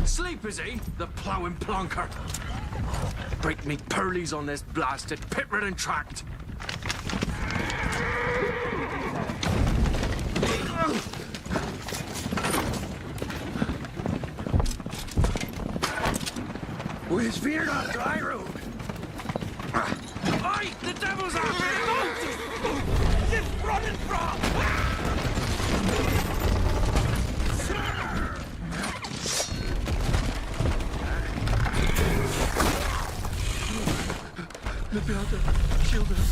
Sleep, is he? The ploughing plonker. Break me pearlies on this blasted pit-ridden tract. We've veered off dry road. Oi! The devil's after you! Just running from! The builder killed us.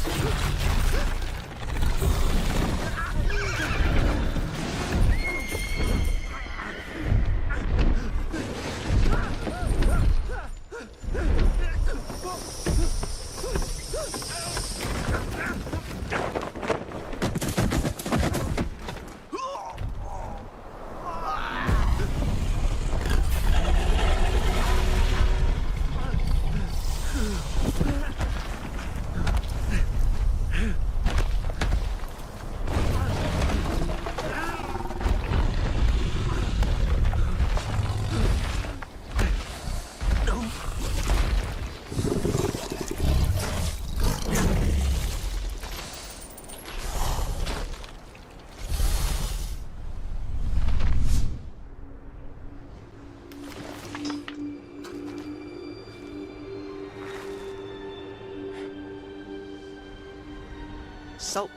Salt.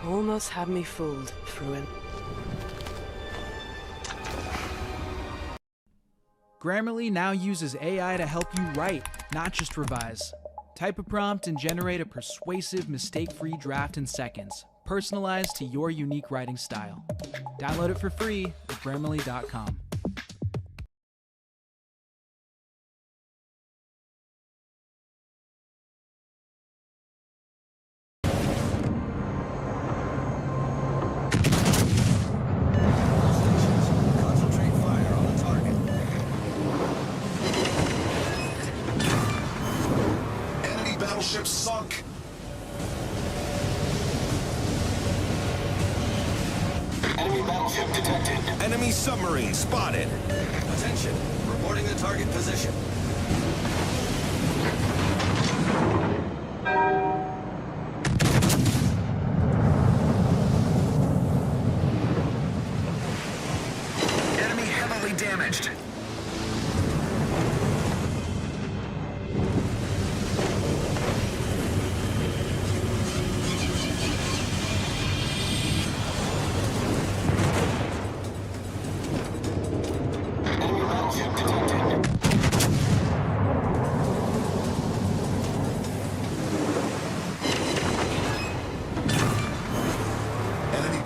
Almost had me fooled, Fruin. Grammarly now uses AI to help you write, not just revise. Type a prompt and generate a persuasive, mistake-free draft in seconds, personalized to your unique writing style. Download it for free at Grammarly.com. Battleship sunk. Enemy battleship detected. Enemy submarine spotted. Attention. Reporting the target position. Enemy heavily damaged.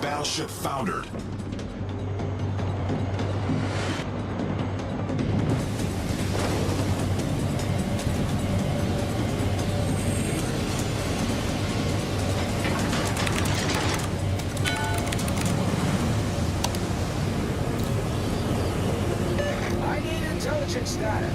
Battleship foundered. I need intelligence data.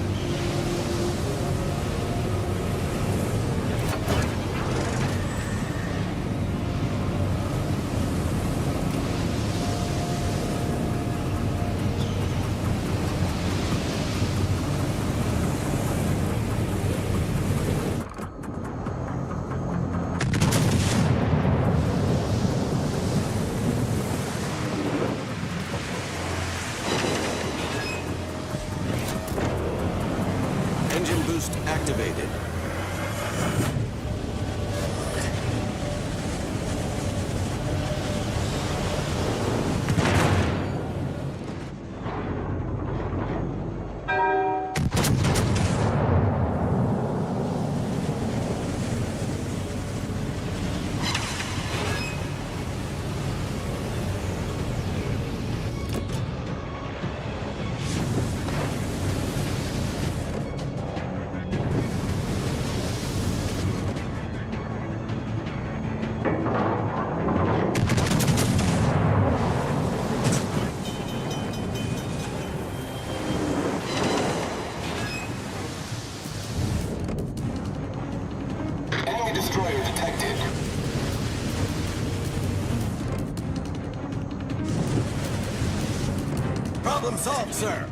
Problem solved, sir.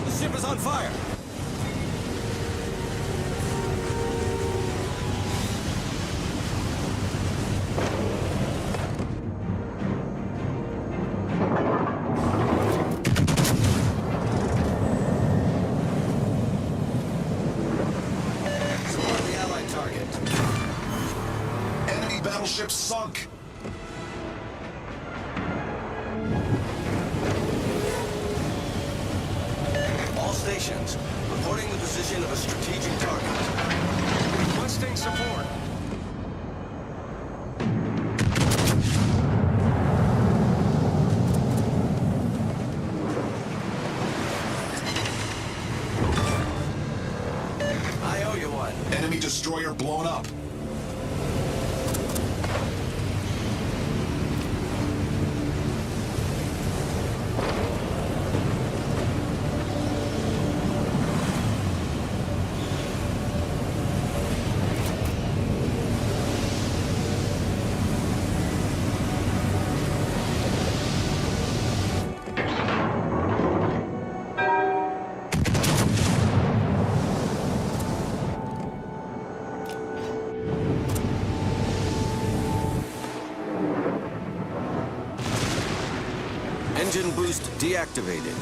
The ship is on fire. Support the Allied target. Enemy battleship sunk. All stations, reporting the position of a strategic target. Requesting support. I owe you one. Enemy destroyer blown up. Engine boost deactivated.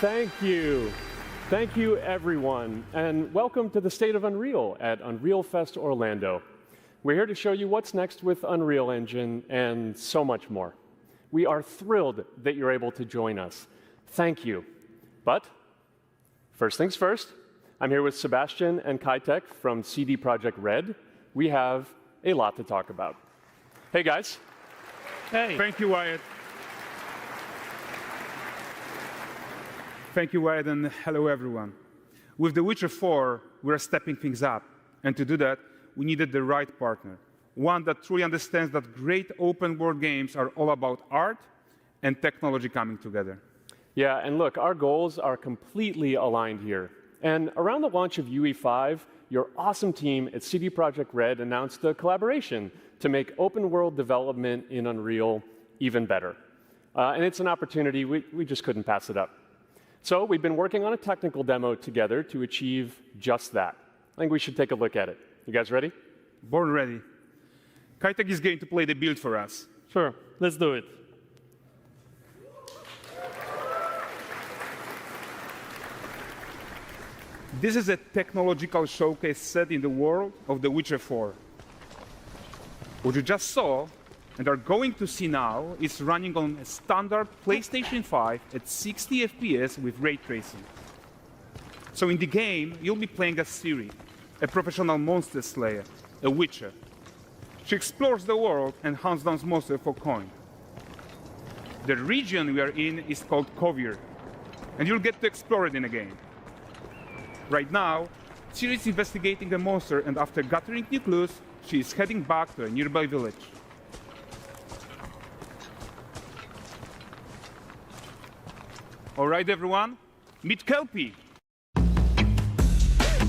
Thank you. Thank you, everyone, and welcome to the State of Unreal at Unreal Fest Orlando. We're here to show you what's next with Unreal Engine and so much more. We are thrilled that you're able to join us. Thank you. But first things first, I'm here with Sebastian and Kitek from CD Projekt Red. We have a lot to talk about. Hey, guys. Hey. Thank you, Wyatt. Thank you, Wyatt, and hello, everyone. With The Witcher 4, we're stepping things up. And to do that, we needed the right partner, one that truly understands that great open-world games are all about art and technology coming together. Yeah, and look, our goals are completely aligned here. And around the launch of UE5, your awesome team at CD Projekt Red announced a collaboration to make open-world development in Unreal even better. And it's an opportunity, we just couldn't pass it up. So we've been working on a technical demo together to achieve just that. I think we should take a look at it. You guys ready? Born ready. Kitek is going to play the build for us. Sure, let's do it. This is a technological showcase set in the world of The Witcher 4. What you just saw and are going to see now is running on a standard PlayStation 5 at 60 FPS with ray tracing. So in the game, you'll be playing as Ciri, a professional monster slayer, a witcher. She explores the world and hunts down monsters for coin. The region we are in is called Kovir, and you'll get to explore it in the game. Right now, Ciri is investigating a monster, and after gathering new clues, she is heading back to a nearby village. All right, everyone, meet Kelpie.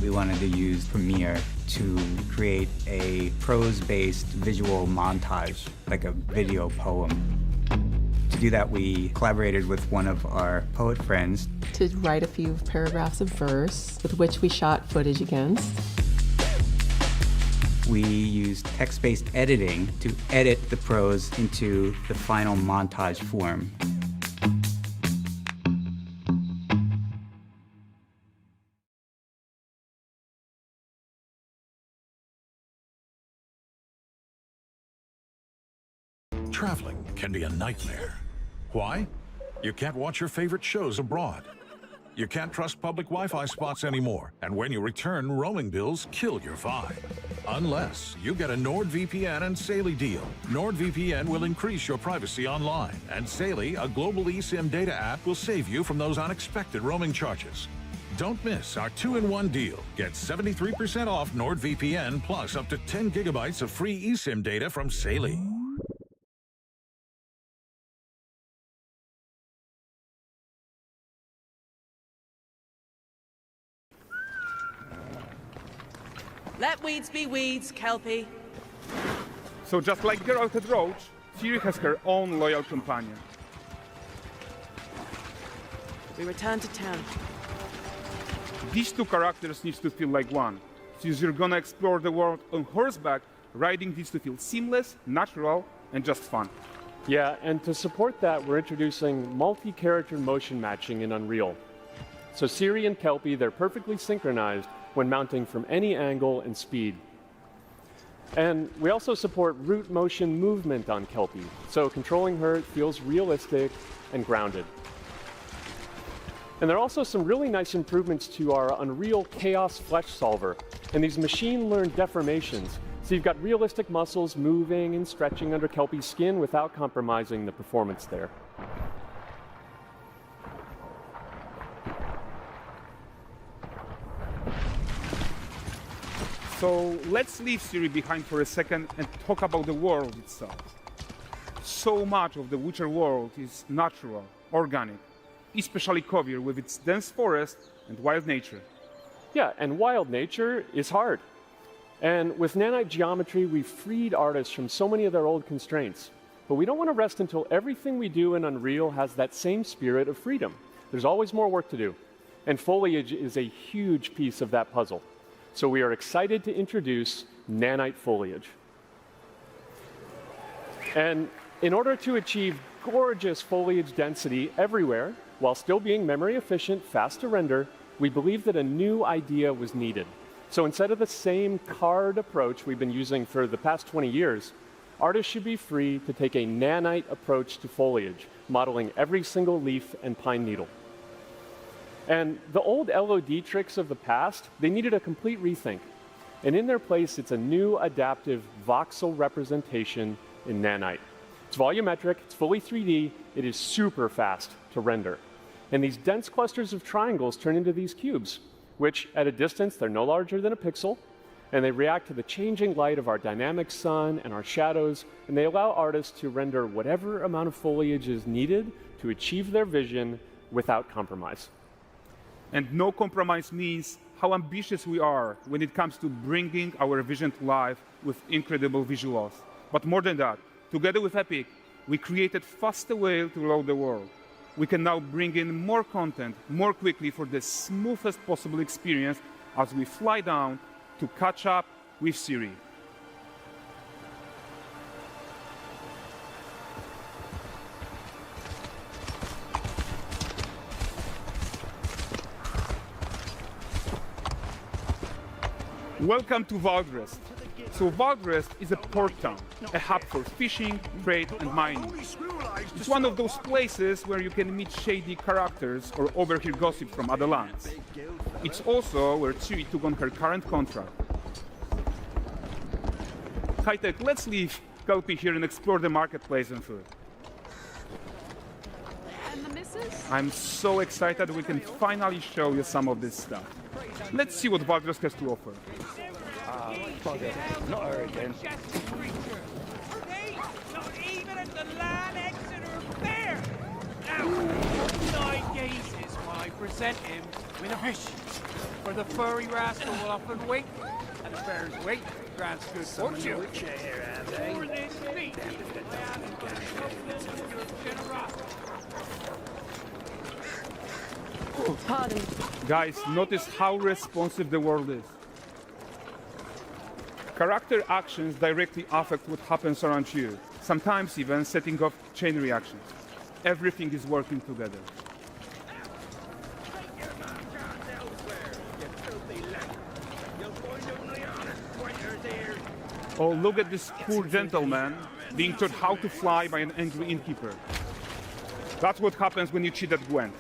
We wanted to use Premiere to create a prose-based visual montage, like a video poem. To do that, we collaborated with one of our poet friends to write a few paragraphs of verse with which we shot footage against. We used text-based editing to edit the prose into the final montage form. Traveling can be a nightmare. Why? You can't watch your favorite shows abroad. You can't trust public Wi-Fi spots anymore, and when you return, roaming bills kill your vibe. Unless you get a NordVPN and Saley deal. NordVPN will increase your privacy online, and Saley, a global eSIM data app, will save you from those unexpected roaming charges. Don't miss our 2-in-1 deal. Get 73% off NordVPN plus up to 10 gigabytes of free eSIM data from Saley. Let weeds be weeds, Kelpie. So just like Geralt and Roach, Ciri has her own loyal companion. We return to town. These two characters need to feel like one. Since you're gonna explore the world on horseback, riding needs to feel seamless, natural, and just fun. Yeah, and to support that, we're introducing multi-character motion matching in Unreal. So Ciri and Kelpie, they're perfectly synchronized when mounting from any angle and speed. And we also support root motion movement on Kelpie, so controlling her feels realistic and grounded. And there are also some really nice improvements to our Unreal Chaos Flesh Solver and these machine-learned deformations. So you've got realistic muscles moving and stretching under Kelpie's skin without compromising the performance there. So let's leave Ciri behind for a second and talk about the world itself. So much of the Witcher world is natural, organic, especially Kovir with its dense forest and wild nature. Yeah, and wild nature is hard. And with nanite geometry, we've freed artists from so many of their old constraints. But we don't want to rest until everything we do in Unreal has that same spirit of freedom. There's always more work to do. And foliage is a huge piece of that puzzle. So we are excited to introduce nanite foliage. And in order to achieve gorgeous foliage density everywhere, while still being memory efficient, fast to render, we believe that a new idea was needed. So instead of the same card approach we've been using for the past 20 years, artists should be free to take a nanite approach to foliage, modeling every single leaf and pine needle. And the old LOD tricks of the past, they needed a complete rethink. And in their place, it's a new adaptive voxel representation in nanite. It's volumetric, it's fully 3D, it is super fast to render. And these dense clusters of triangles turn into these cubes, which at a distance, they're no larger than a pixel, and they react to the changing light of our dynamic sun and our shadows, and they allow artists to render whatever amount of foliage is needed to achieve their vision without compromise. And no compromise means how ambitious we are when it comes to bringing our vision to life with incredible visuals. But more than that, together with Epic, we created faster way to load the world. We can now bring in more content more quickly for the smoothest possible experience as we fly down to catch up with Ciri. Welcome to Valdrest. So Valdrest is a port town, a hub for fishing, trade, and mining. It's one of those places where you can meet shady characters or overhear gossip from other lands. It's also where Ciri took on her current contract. High-tech, let's leave Kelpie here and explore the marketplace and food. And the missus? I'm so excited we can finally show you some of this stuff. Let's see what Valdrest has to offer. Not her again. Not even at the Land Exeter Fair! Now, 9 cases, I present him with a fish. For the furry rascal will often wait, and a bear's weight grants good fortune. Over this feet, Pardon. Guys, notice how responsive the world is. Character actions directly affect what happens around you, sometimes even setting off chain reactions. Everything is working together. Oh, look at this poor gentleman being taught how to fly by an angry innkeeper. That's what happens when you cheat at Gwent.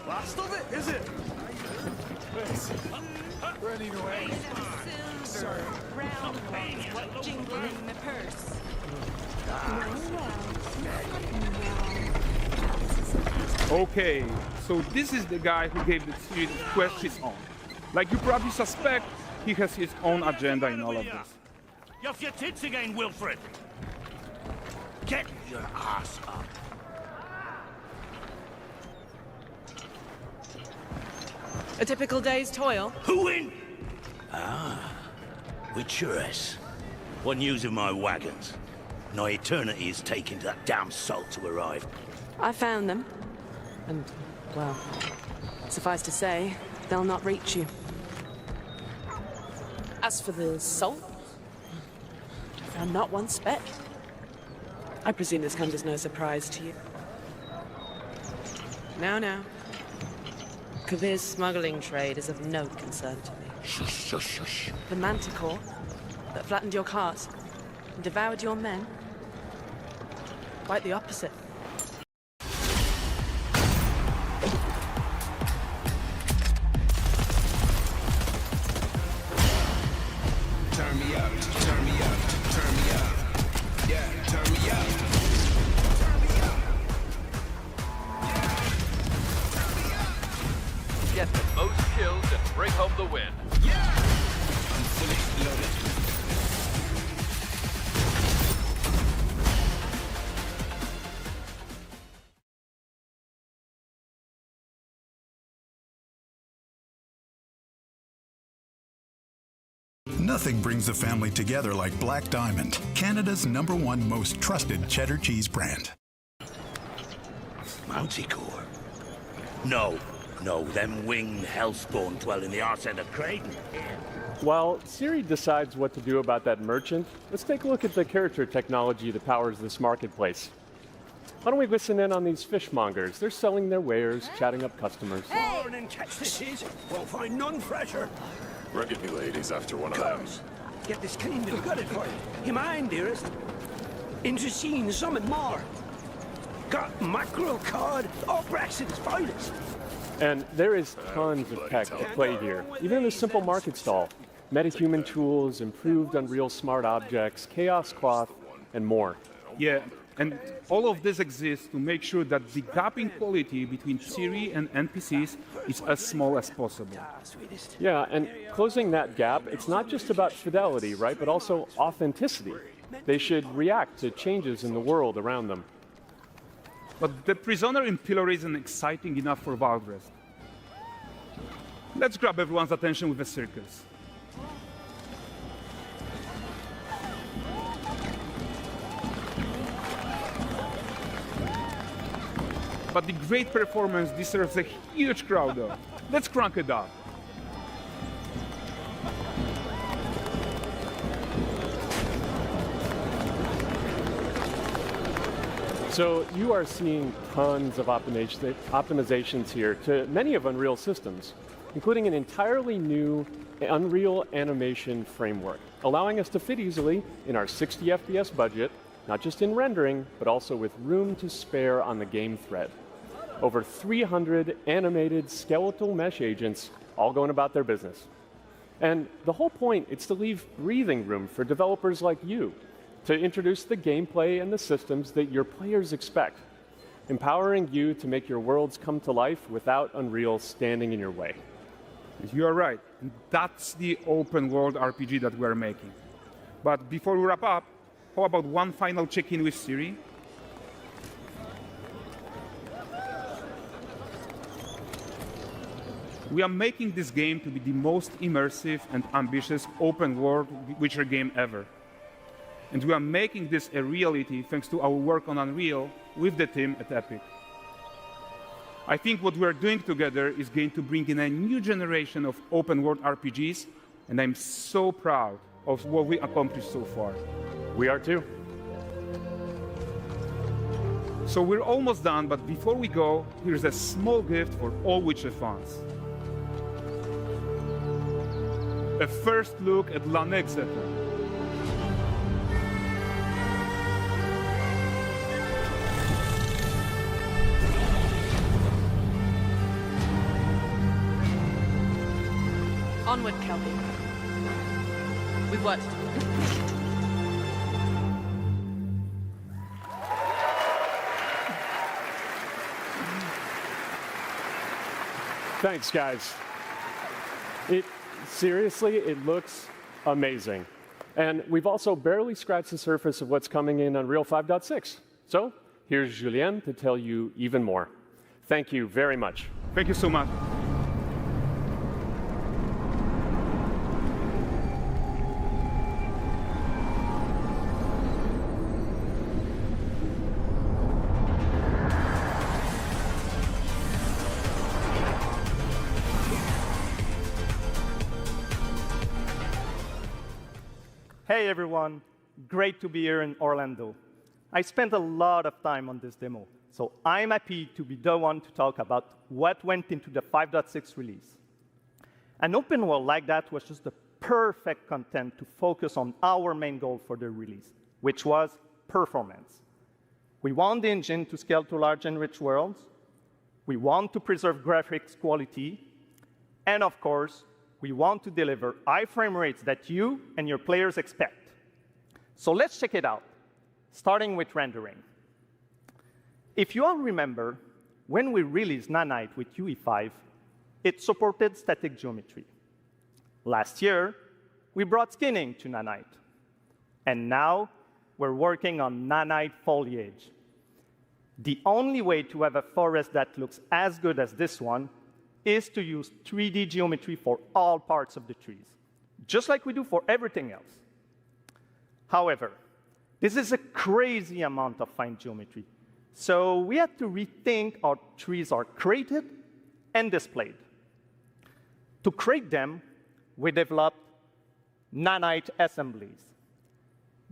Last of it, is it? running away. Silver, round ones, jingling in the purse. Okay, so this is the guy who gave the series quest his own. Like you probably suspect, he has his own agenda in all of this. You're off your tits again, Wilfred. Get your ass up. A typical day's toil. Who in? Ah, with Churres. One news of my wagons. No eternity is taking that damn salt to arrive. I found them. And, well, suffice to say, they'll not reach you. As for the salt, I found not one speck. I presume this comes as no surprise to you. Now. Kavir's smuggling trade is of no concern to me. Shush, shush, shush. The manticore that flattened your cart and devoured your men, quite the opposite. Turn me up, turn me up, turn me up. Yeah, turn me up. Get the most kills and bring home the win. Yeah! I'm fully loaded. Nothing brings a family together like Black Diamond, Canada's #1 most trusted cheddar cheese brand. Manticore? No, them winged hellspawn dwell in the arse end of Creighton. While Ciri decides what to do about that merchant, let's take a look at the character technology that powers this marketplace. Why don't we listen in on these fishmongers? They're selling their wares, chatting up customers. Morning, catch fishes. Won't find none fresher. Rugged me ladies after one of them. Get this cleaned and gutted for you. You mind, dearest? Into seeing something more. Got mackerel, cod, all Braxton's finest. And there is tons of tech to play here, even in this simple market stall. Metahuman tools, improved Unreal smart objects, chaos cloth, and more. Yeah, and all of this exists to make sure that the gap in quality between Ciri and NPCs is as small as possible. Yeah, and closing that gap, it's not just about fidelity, right, but also authenticity. They should react to changes in the world around them. But the prisoner in pillory isn't exciting enough for Valdrest. Let's grab everyone's attention with a circus. But the great performance deserves a huge crowd though. Let's crank it up. So you are seeing tons of optimizations here to many of Unreal's systems, including an entirely new Unreal animation framework, allowing us to fit easily in our 60 FPS budget, not just in rendering, but also with room to spare on the game thread. Over 300 animated skeletal mesh agents all going about their business. And the whole point is to leave breathing room for developers like you to introduce the gameplay and the systems that your players expect, empowering you to make your worlds come to life without Unreal standing in your way. You are right. That's the open world RPG that we're making. But before we wrap up, how about one final check-in with Ciri? We are making this game to be the most immersive and ambitious open-world Witcher game ever. And we are making this a reality thanks to our work on Unreal with the team at Epic. I think what we are doing together is going to bring in a new generation of open-world RPGs, and I'm so proud of what we accomplished so far. We are too. So we're almost done, but before we go, here's a small gift for all Witcher fans. A first look at Lanexeter. Onward, Kelpie. We've worked. Thanks, guys. Seriously, it looks amazing. And we've also barely scratched the surface of what's coming in Unreal 5.6. So here's Julien to tell you even more. Thank you very much. Thank you so much. Hey everyone, great to be here in Orlando. I spent a lot of time on this demo, so I'm happy to be the one to talk about what went into the 5.6 release. An open world like that was just the perfect content to focus on our main goal for the release, which was performance. We want the engine to scale to large and rich worlds, we want to preserve graphics quality, and of course, we want to deliver high frame rates that you and your players expect. So let's check it out, starting with rendering. If you all remember, when we released Nanite with UE5, it supported static geometry. Last year, we brought skinning to Nanite. And now, we're working on Nanite foliage. The only way to have a forest that looks as good as this one is to use 3D geometry for all parts of the trees, just like we do for everything else. However, this is a crazy amount of fine geometry, so we had to rethink how trees are created and displayed. To create them, we developed Nanite assemblies.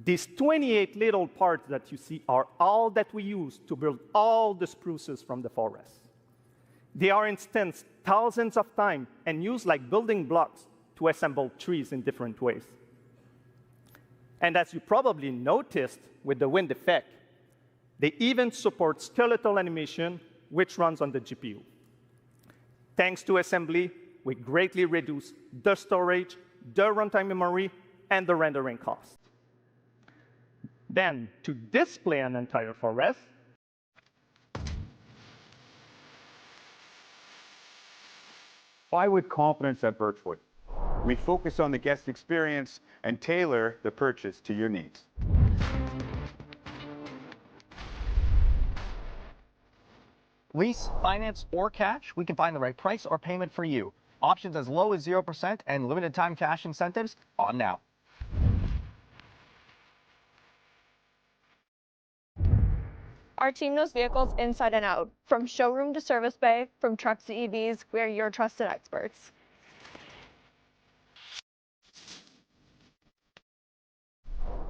These 28 little parts that you see are all that we use to build all the spruces from the forest. They are instanced thousands of times and used like building blocks to assemble trees in different ways. And as you probably noticed with the wind effect, they even support skeletal animation, which runs on the GPU. Thanks to assembly, we greatly reduce the storage, the runtime memory, and the rendering cost. Then, to display an entire forest, Fly with confidence at Birchwood. We focus on the guest experience and tailor the purchase to your needs. Lease, finance, or cash, we can find the right price or payment for you. Options as low as 0% and limited time cash incentives on now. Our team knows vehicles inside and out. From showroom to service bay, from trucks to EVs, we are your trusted experts.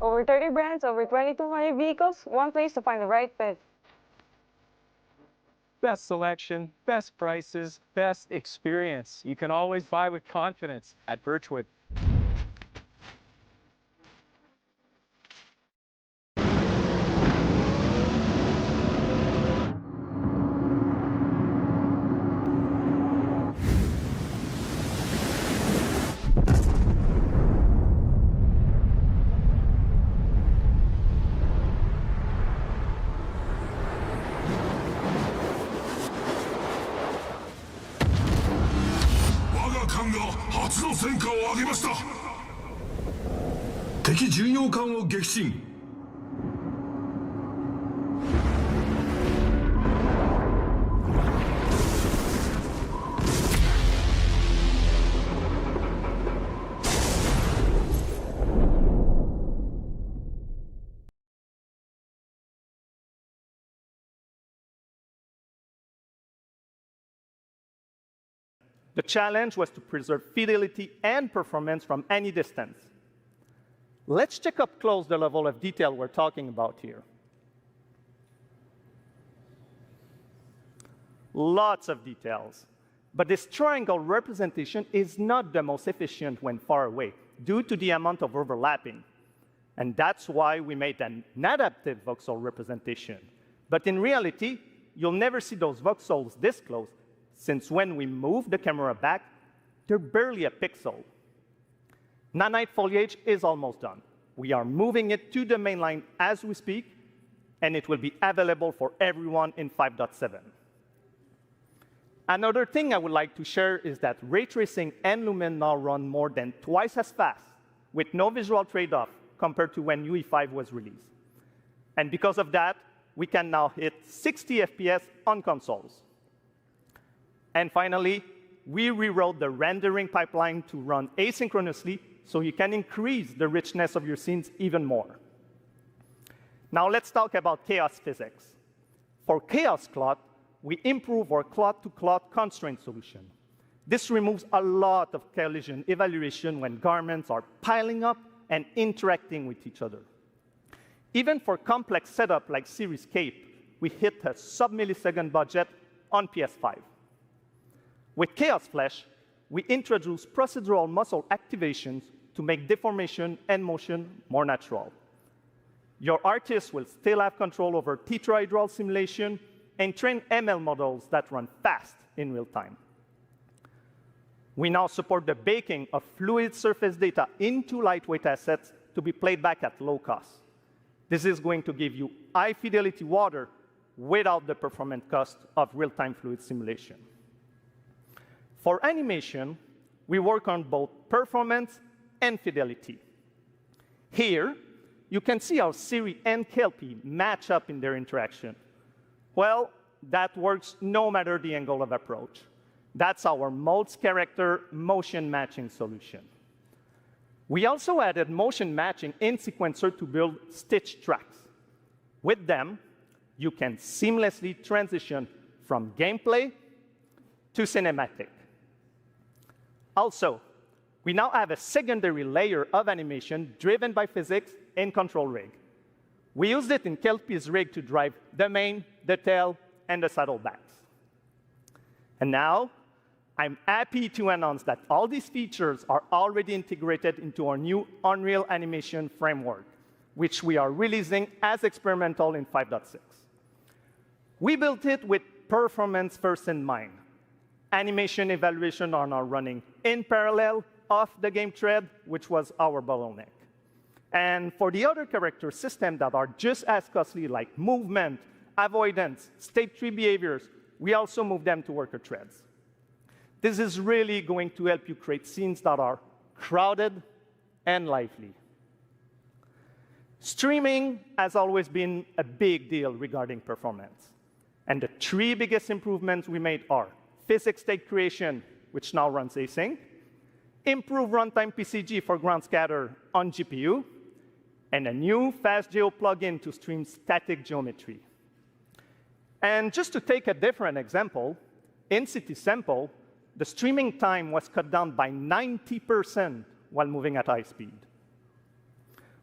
Over 30 brands, over 2,200 vehicles, one place to find the right fit. Best selection, best prices, best experience. You can always buy with confidence at Birchwood. The challenge was to preserve fidelity and performance from any distance. Let's check up close the level of detail we're talking about here. Lots of details. But this triangle representation is not the most efficient when far away, due to the amount of overlapping. And that's why we made an adaptive voxel representation. But in reality, you'll never see those voxels this close, since when we move the camera back, they're barely a pixel. Nanite foliage is almost done. We are moving it to the mainline as we speak, and it will be available for everyone in 5.7. Another thing I would like to share is that ray tracing and Lumen now run more than twice as fast, with no visual trade-off compared to when UE5 was released. And because of that, we can now hit 60 FPS on consoles. And finally, we rewrote the rendering pipeline to run asynchronously so you can increase the richness of your scenes even more. Now let's talk about chaos physics. For chaos cloth, we improve our cloth-to-cloth constraint solution. This removes a lot of collision evaluation when garments are piling up and interacting with each other. Even for complex setup like Series Cape, we hit a sub-millisecond budget on PS5. With Chaos Flesh, we introduce procedural muscle activations to make deformation and motion more natural. Your artist will still have control over tetrahedral simulation and train ML models that run fast in real time. We now support the baking of fluid surface data into lightweight assets to be played back at low cost. This is going to give you high-fidelity water without the performance cost of real-time fluid simulation. For animation, we work on both performance and fidelity. Here, you can see how Siri and Kelpie match up in their interaction. Well, that works no matter the angle of approach. That's our Modes character motion matching solution. We also added motion matching in Sequencer to build stitch tracks. With them, you can seamlessly transition from gameplay to cinematic. Also, we now have a secondary layer of animation driven by physics in Control Rig. We used it in Kelpie's rig to drive the mane, the tail, and the saddlebacks. And now, I'm happy to announce that all these features are already integrated into our new Unreal Animation framework, which we are releasing as experimental in 5.6. We built it with performance first in mind. Animation evaluation are now running in parallel off the game thread, which was our bottleneck. And for the other character systems that are just as costly, like movement, avoidance, state tree behaviors, we also move them to worker threads. This is really going to help you create scenes that are crowded and lively. Streaming has always been a big deal regarding performance. And the three biggest improvements we made are physics state creation, which now runs async, improve runtime PCG for ground scatter on GPU, and a new FastGeo plugin to stream static geometry. And just to take a different example, in CitySample, the streaming time was cut down by 90% while moving at high speed.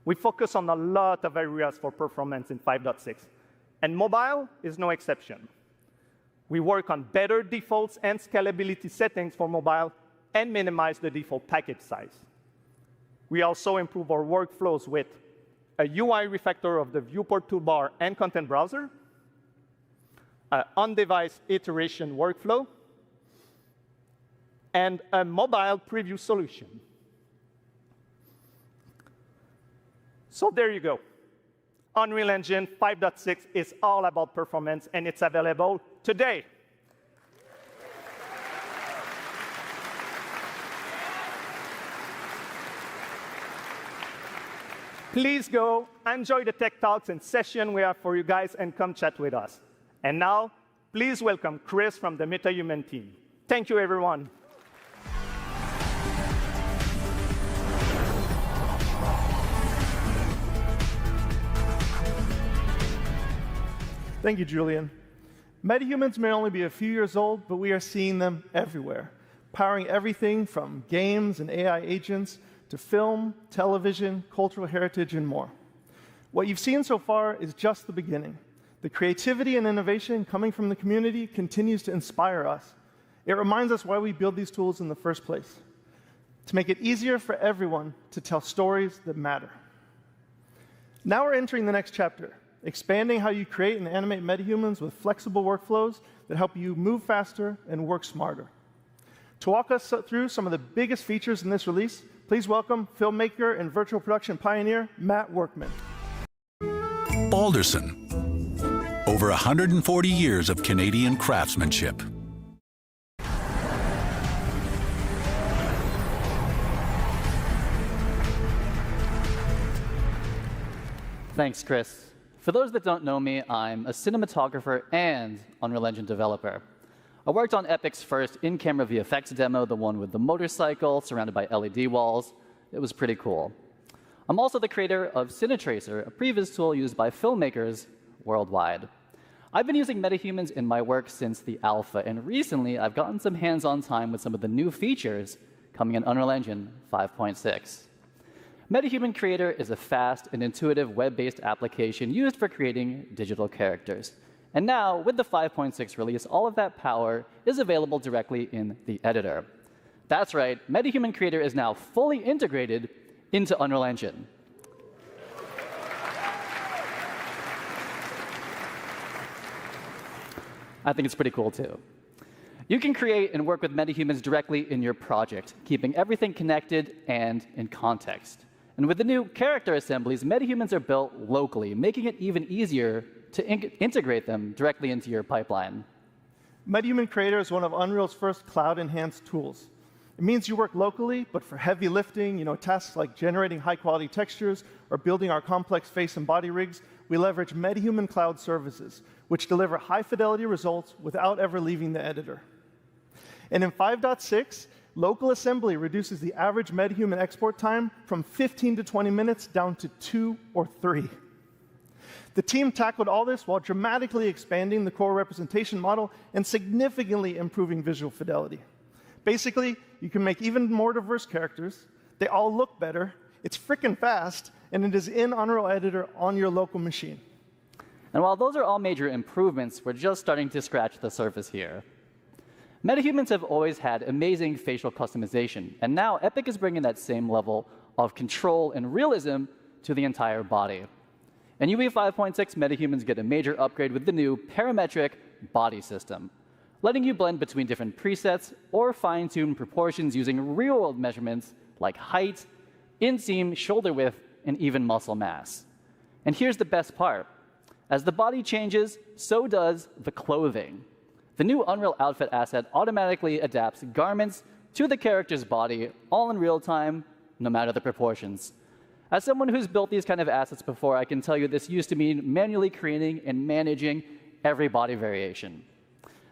We focus on a lot of areas for performance in 5.6, and mobile is no exception. We work on better defaults and scalability settings for mobile and minimize the default package size. We also improve our workflows with a UI refactor of the viewport toolbar and content browser, an on-device iteration workflow, and a mobile preview solution. So there you go. Unreal Engine 5.6 is all about performance, and it's available today. Please go, enjoy the tech talks and session we have for you guys, and come chat with us. And now, please welcome Chris from the MetaHuman team. Thank you, everyone. Thank you, Julian. MetaHumans may only be a few years old, but we are seeing them everywhere. powering everything from games and AI agents to film, television, cultural heritage, and more. What you've seen so far is just the beginning. The creativity and innovation coming from the community continues to inspire us. It reminds us why we build these tools in the first place, to make it easier for everyone to tell stories that matter. Now we're entering the next chapter, expanding how you create and animate metahumans with flexible workflows that help you move faster and work smarter. To walk us through some of the biggest features in this release, please welcome filmmaker and virtual production pioneer, Matt Workman. Alderson. Over 140 years of Canadian craftsmanship. Thanks, Chris. For those that don't know me, I'm a cinematographer and Unreal Engine developer. I worked on Epic's first in-camera VFX demo, the one with the motorcycle surrounded by LED walls. It was pretty cool. I'm also the creator of Cinetracer, a previous tool used by filmmakers worldwide. I've been using metahumans in my work since the alpha, and recently I've gotten some hands-on time with some of the new features coming in Unreal Engine 5.6. MetaHuman Creator is a fast and intuitive web-based application used for creating digital characters. And now, with the 5.6 release, all of that power is available directly in the editor. That's right, MetaHuman Creator is now fully integrated into Unreal Engine. I think it's pretty cool, too. You can create and work with metahumans directly in your project, keeping everything connected and in context. And with the new character assemblies, metahumans are built locally, making it even easier to integrate them directly into your pipeline. MetaHuman Creator is one of Unreal's first cloud-enhanced tools. It means you work locally, but for heavy lifting, tasks like generating high-quality textures or building our complex face and body rigs, we leverage MetaHuman Cloud services, which deliver high-fidelity results without ever leaving the editor. And in 5.6, local assembly reduces the average MetaHuman export time from 15 to 20 minutes down to 2 or 3. The team tackled all this while dramatically expanding the core representation model and significantly improving visual fidelity. Basically, you can make even more diverse characters, they all look better, it's frickin' fast, and it is in Unreal Editor on your local machine. And while those are all major improvements, we're just starting to scratch the surface here. Metahumans have always had amazing facial customization, and now Epic is bringing that same level of control and realism to the entire body. In UE 5.6, metahumans get a major upgrade with the new parametric body system, letting you blend between different presets or fine-tune proportions using real-world measurements like height, inseam, shoulder width, and even muscle mass. And here's the best part. As the body changes, so does the clothing. The new Unreal Outfit asset automatically adapts garments to the character's body, all in real time, no matter the proportions. As someone who's built these kind of assets before, I can tell you this used to mean manually creating and managing every body variation.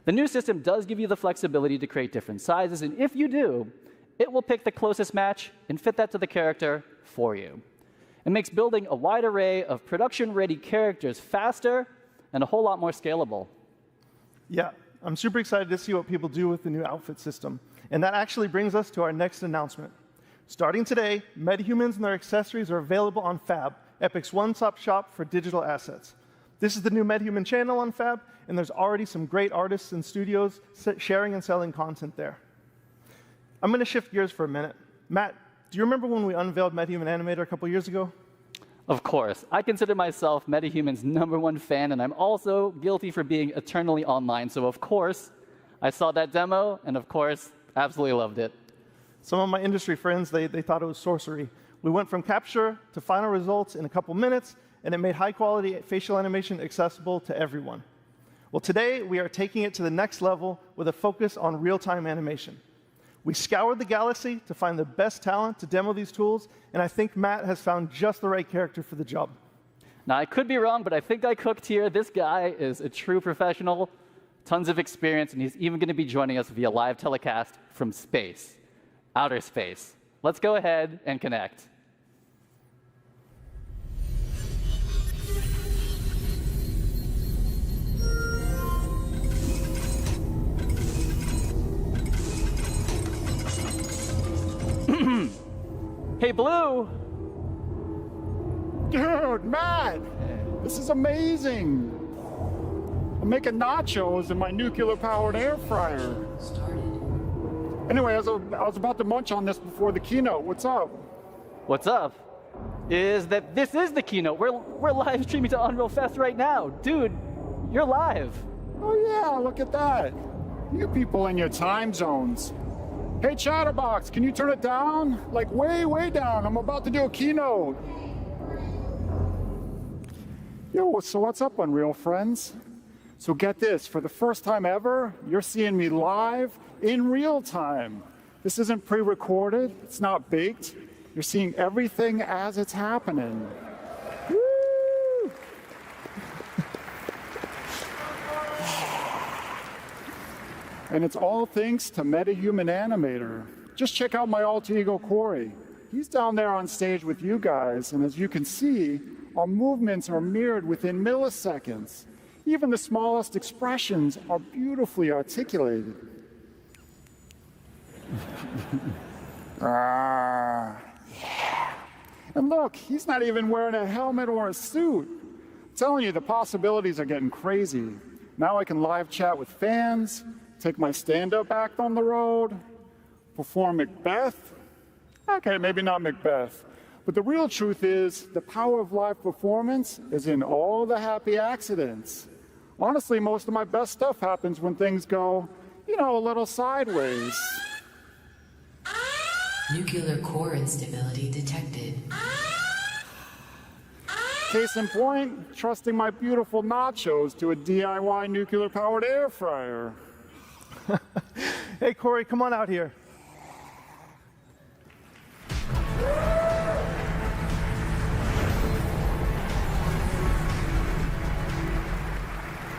The new system does give you the flexibility to create different sizes, and if you do, it will pick the closest match and fit that to the character for you. It makes building a wide array of production-ready characters faster and a whole lot more scalable. Yeah, I'm super excited to see what people do with the new outfit system. And that actually brings us to our next announcement. Starting today, metahumans and their accessories are available on Fab, Epic's one-stop shop for digital assets. This is the new MetaHuman channel on Fab, and there's already some great artists and studios sharing and selling content there. I'm going to shift gears for a minute. Matt, do you remember when we unveiled MetaHuman Animator a couple years ago? Of course. I consider myself MetaHuman's #1 fan, and I'm also guilty for being eternally online. So, of course, I saw that demo, and of course, absolutely loved it. Some of my industry friends, they thought it was sorcery. We went from capture to final results in a couple minutes, and it made high-quality facial animation accessible to everyone. Well, today, we are taking it to the next level with a focus on real-time animation. We scoured the galaxy to find the best talent to demo these tools, and I think Matt has found just the right character for the job. Now, I could be wrong, but I think I cooked here. This guy is a true professional, tons of experience, and he's even going to be joining us via live telecast from space, outer space. Let's go ahead and connect. Hey, Blue! Dude, Matt! This is amazing! I'm making nachos in my nuclear-powered air fryer. Anyway, I was about to munch on this before the keynote. What's up? What's up is that this is the keynote. We're live streaming to Unreal Fest right now. Dude, you're live. Oh yeah, look at that. You people in your time zones. Hey, Chatterbox, can you turn it down? Like way, way down. I'm about to do a keynote. Yo, so what's up, Unreal friends? So get this, for the first time ever, you're seeing me live in real time. This isn't pre-recorded, it's not baked. You're seeing everything as it's happening. Woo! And it's all thanks to MetaHuman Animator. Just check out my alter ego, Corey. He's down there on stage with you guys, and as you can see, our movements are mirrored within milliseconds. Even the smallest expressions are beautifully articulated. Yeah. And look, he's not even wearing a helmet or a suit. I'm telling you, the possibilities are getting crazy. Now I can live chat with fans, take my stand-up act on the road, perform Macbeth. Okay, maybe not Macbeth. But the real truth is, the power of live performance is in all the happy accidents. Honestly, most of my best stuff happens when things go, you know, a little sideways. Nuclear core instability detected. Case in point, trusting my beautiful nachos to a DIY nuclear-powered air fryer. Hey, Corey, come on out here.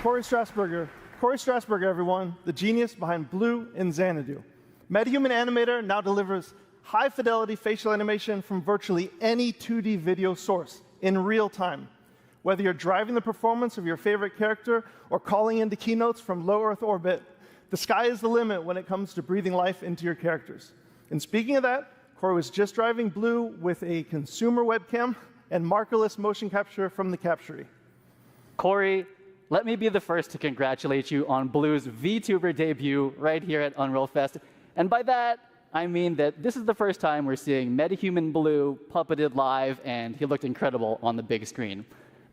Corey Strasberger, everyone, the genius behind Blue and Xanadu. MetaHuman Animator now delivers high-fidelity facial animation from virtually any 2D video source in real time. Whether you're driving the performance of your favorite character or calling into keynotes from low Earth orbit, the sky is the limit when it comes to breathing life into your characters. And speaking of that, Corey was just driving Blue with a consumer webcam and markerless motion capture from the Captury. Corey, let me be the first to congratulate you on Blue's VTuber debut right here at Unreal Fest. And by that, I mean that this is the first time we're seeing MetaHuman Blue puppeted live, and he looked incredible on the big screen.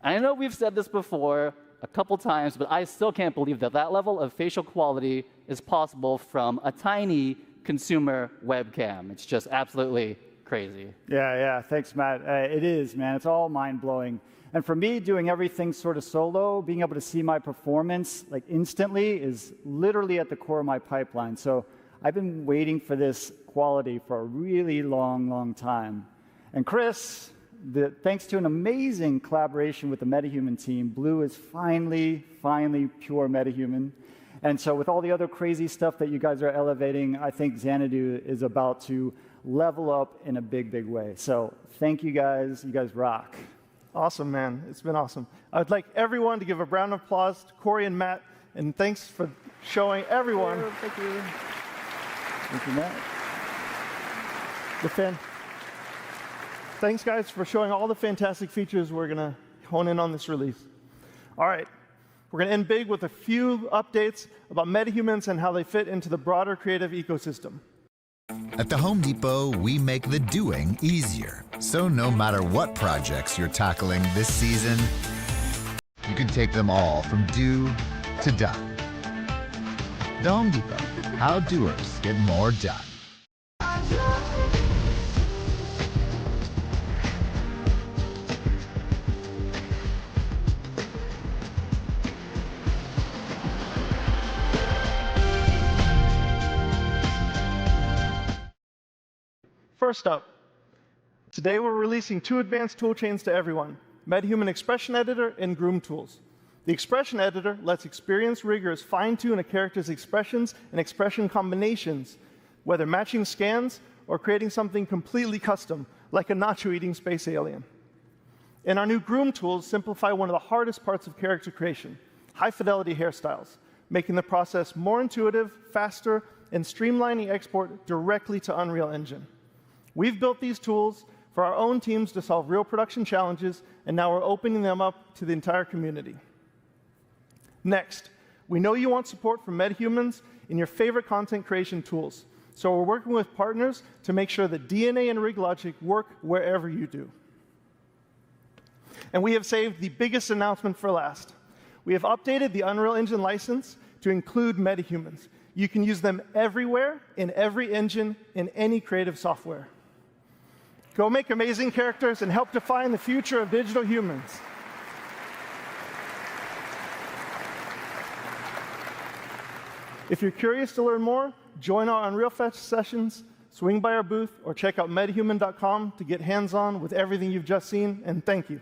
And I know we've said this before a couple times, but I still can't believe that that level of facial quality is possible from a tiny consumer webcam. It's just absolutely crazy. Yeah, thanks, Matt. It is, man. It's all mind-blowing. And for me, doing everything sort of solo, being able to see my performance like instantly is literally at the core of my pipeline. So I've been waiting for this quality for a really long time. And Chris, thanks to an amazing collaboration with the MetaHuman team, Blue is finally pure MetaHuman. And so with all the other crazy stuff that you guys are elevating, I think Xanadu is about to level up in a big way. So thank you guys. You guys rock. Awesome, man. It's been awesome. I'd like everyone to give a round of applause to Corey and Matt, and thanks for showing everyone. Thank you. Thank you, Matt. Thanks, guys, for showing all the fantastic features we're going to hone in on this release. All right. We're going to end big with a few updates about MetaHumans and how they fit into the broader creative ecosystem. At the Home Depot, we make the doing easier. So no matter what projects you're tackling this season, you can take them all from do to done. The Home Depot, how doers get more done. First up, today we're releasing two advanced toolchains to everyone, MetaHuman Expression Editor and Groom Tools. The Expression Editor lets experienced riggers fine-tune a character's expressions and expression combinations, whether matching scans or creating something completely custom, like a nacho-eating space alien. And our new Groom Tools simplify one of the hardest parts of character creation, high-fidelity hairstyles, making the process more intuitive, faster, and streamlining export directly to Unreal Engine. We've built these tools for our own teams to solve real production challenges, and now we're opening them up to the entire community. Next, we know you want support from MetaHumans in your favorite content creation tools, so we're working with partners to make sure that DNA and RigLogic work wherever you do. And we have saved the biggest announcement for last. We have updated the Unreal Engine license to include MetaHumans. You can use them everywhere, in every engine, in any creative software. Go make amazing characters and help define the future of digital humans. If you're curious to learn more, join our Unreal Fest sessions, swing by our booth, or check out metahuman.com to get hands-on with everything you've just seen, and thank you.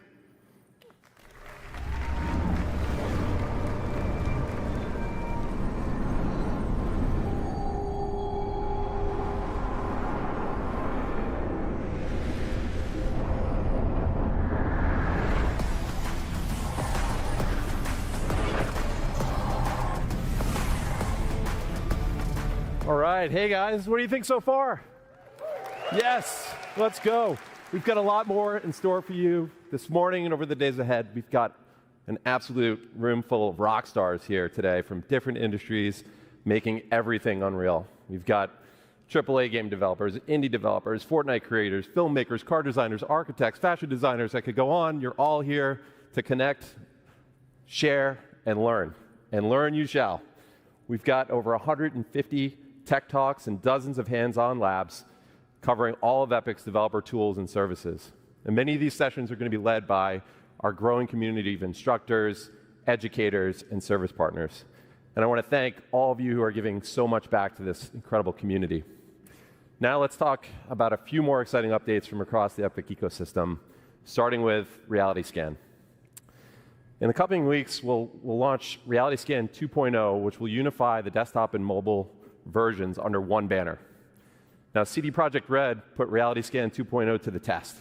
All right, hey guys, what do you think so far? Yes, let's go. We've got a lot more in store for you this morning and over the days ahead. We've got an absolute room full of rock stars here today from different industries making everything Unreal. We've got AAA game developers, indie developers, Fortnite creators, filmmakers, car designers, architects, fashion designers. I could go on. You're all here to connect, share, and learn. And learn you shall. We've got over 150 tech talks and dozens of hands-on labs covering all of Epic's developer tools and services. And many of these sessions are going to be led by our growing community of instructors, educators, and service partners. And I want to thank all of you who are giving so much back to this incredible community. Now let's talk about a few more exciting updates from across the Epic ecosystem, starting with RealityScan. In the coming weeks, we'll launch RealityScan 2.0, which will unify the desktop and mobile versions under one banner. Now, CD Projekt Red put RealityScan 2.0 to the test,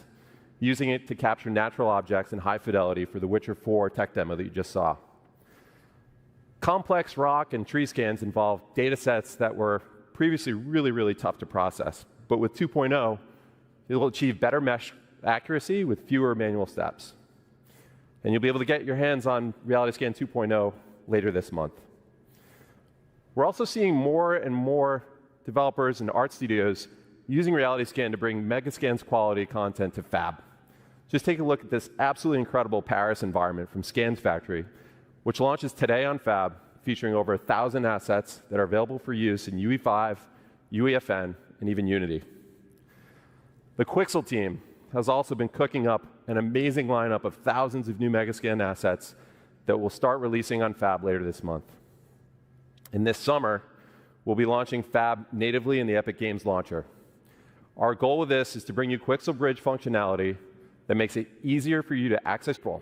using it to capture natural objects in high fidelity for the Witcher 4 tech demo that you just saw. Complex rock and tree scans involve data sets that were previously really, really tough to process. But with 2.0, it will achieve better mesh accuracy with fewer manual steps. And you'll be able to get your hands on RealityScan 2.0 later this month. We're also seeing more and more developers and art studios using RealityScan to bring Megascan's quality content to Fab. Just take a look at this absolutely incredible Paris environment from Scans Factory, which launches today on Fab, featuring over 1,000 assets that are available for use in UE5, UEFN, and even Unity. The Quixel team has also been cooking up an amazing lineup of thousands of new Megascan assets that will start releasing on Fab later this month. And this summer, we'll be launching Fab natively in the Epic Games Launcher. Our goal with this is to bring you Quixel Bridge functionality that makes it easier for you to access control.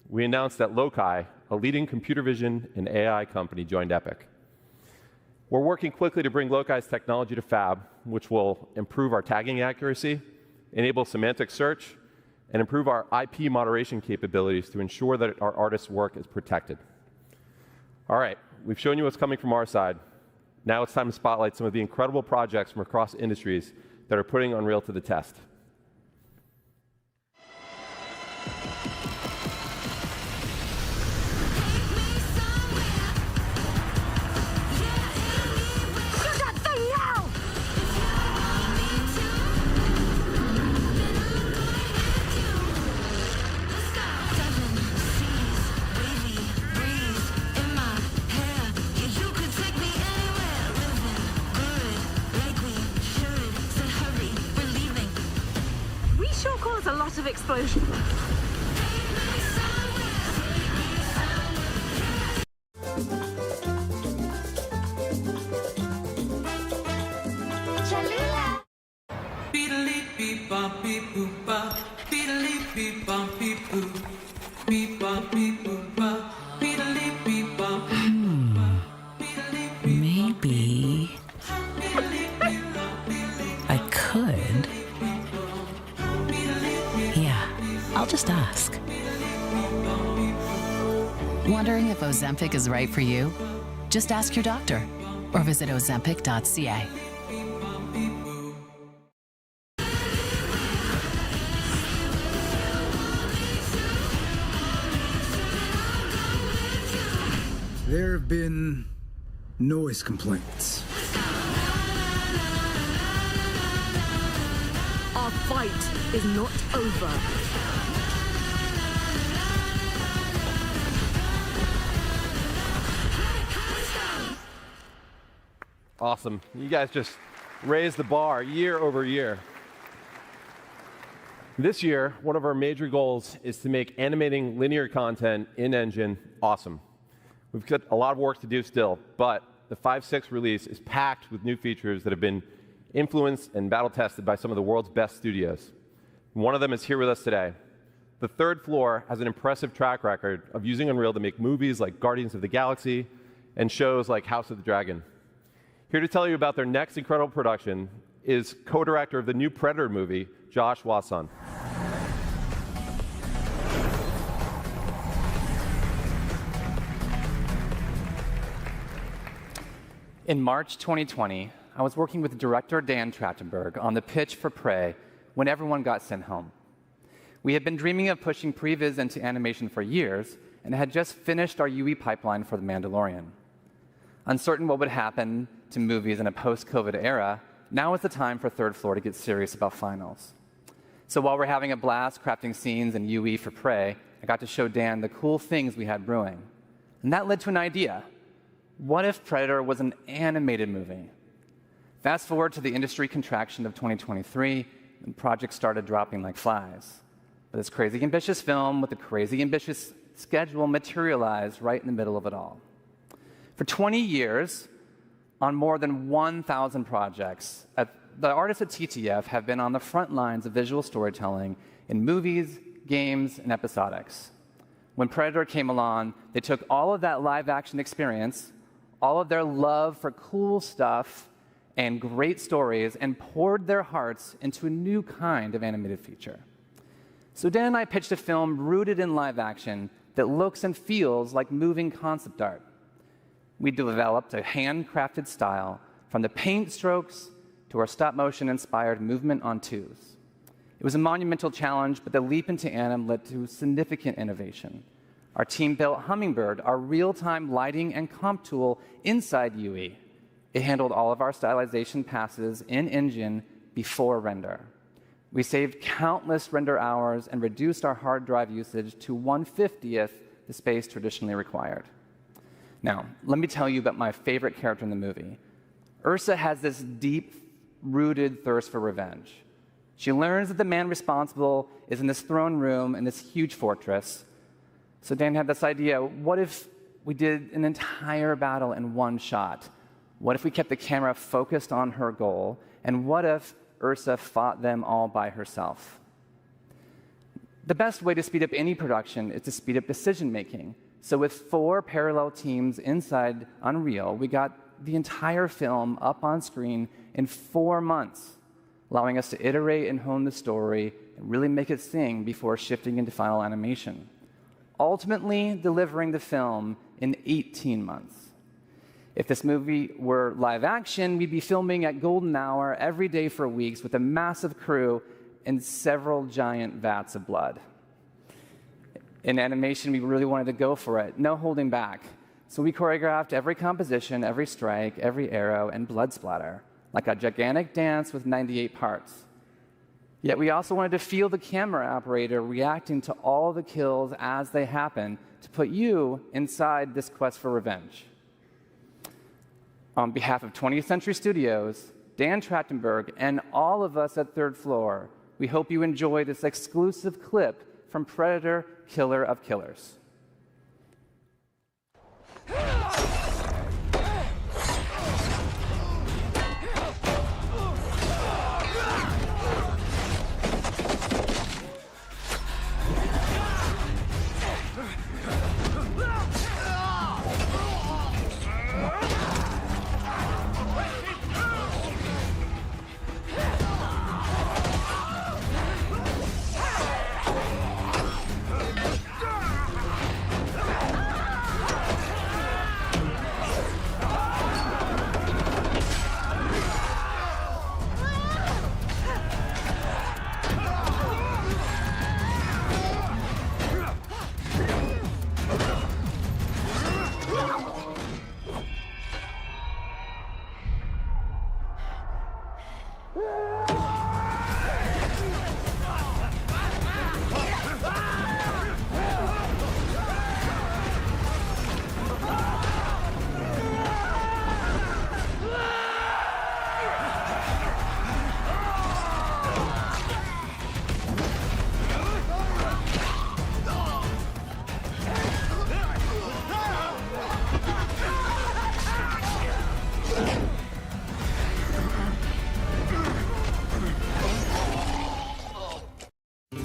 We announced that Loci, a leading computer vision and AI company, joined Epic. We're working quickly to bring Loci's technology to Fab, which will improve our tagging accuracy, enable semantic search, and improve our IP moderation capabilities to ensure that our artists' work is protected. All right, we've shown you what's coming from our side. Now it's time to spotlight some of the incredible projects from across industries that are putting Unreal to the test. A lot of explosion. Maybe I could. I'll just ask. Wondering if Ozempic is right for you? Just ask your doctor or visit ozempic.ca. There have been noise complaints. Our fight is not over. Awesome. You guys just raised the bar year over year. This year, one of our major goals is to make animating linear content in Engine awesome. We've got a lot of work to do still, but the 5.6 release is packed with new features that have been influenced and battle tested by some of the world's best studios. One of them is here with us today. The Third Floor has an impressive track record of using Unreal to make movies like Guardians of the Galaxy and shows like House of the Dragon. Here to tell you about their next incredible production is co-director of the new Predator movie, Josh Wasson. In March 2020, I was working with director Dan Trachtenberg on the pitch for Prey when everyone got sent home. We had been dreaming of pushing previs into animation for years and had just finished our UE pipeline for The Mandalorian. Uncertain what would happen to movies in a post-COVID era, now is the time for Third Floor to get serious about finals. So while we're having a blast crafting scenes in UE for Prey, I got to show Dan the cool things we had brewing. And that led to an idea. What if Predator was an animated movie? Fast forward to the industry contraction of 2023, and projects started dropping like flies. But this crazy ambitious film with a crazy ambitious schedule materialized right in the middle of it all. For 20 years, on more than 1,000 projects, the artists at TTF have been on the front lines of visual storytelling in movies, games, and episodics. When Predator came along, they took all of that live-action experience, all of their love for cool stuff and great stories, and poured their hearts into a new kind of animated feature. So Dan and I pitched a film rooted in live action that looks and feels like moving concept art. We developed a handcrafted style from the paint strokes to our stop-motion-inspired movement on twos. It was a monumental challenge, but the leap into anim led to significant innovation. Our team built Hummingbird, our real-time lighting and comp tool inside UE. It handled all of our stylization passes in Engine before render. We saved countless render hours and reduced our hard drive usage to 1/50th the space traditionally required. Now, let me tell you about my favorite character in the movie. Ursa has this deep-rooted thirst for revenge. She learns that the man responsible is in this throne room in this huge fortress. So Dan had this idea, what if we did an entire battle in one shot? What if we kept the camera focused on her goal? And what if Ursa fought them all by herself? The best way to speed up any production is to speed up decision-making. So with 4 parallel teams inside Unreal, we got the entire film up on screen in 4 months, allowing us to iterate and hone the story and really make it sing before shifting into final animation, ultimately delivering the film in 18 months. If this movie were live action, we'd be filming at golden hour every day for weeks with a massive crew and several giant vats of blood. In animation, we really wanted to go for it, no holding back. So we choreographed every composition, every strike, every arrow, and blood splatter, like a gigantic dance with 98 parts. Yet we also wanted to feel the camera operator reacting to all the kills as they happen to put you inside this quest for revenge. On behalf of 20th Century Studios, Dan Trachtenberg, and all of us at Third Floor, we hope you enjoy this exclusive clip from Predator: Killer of Killers.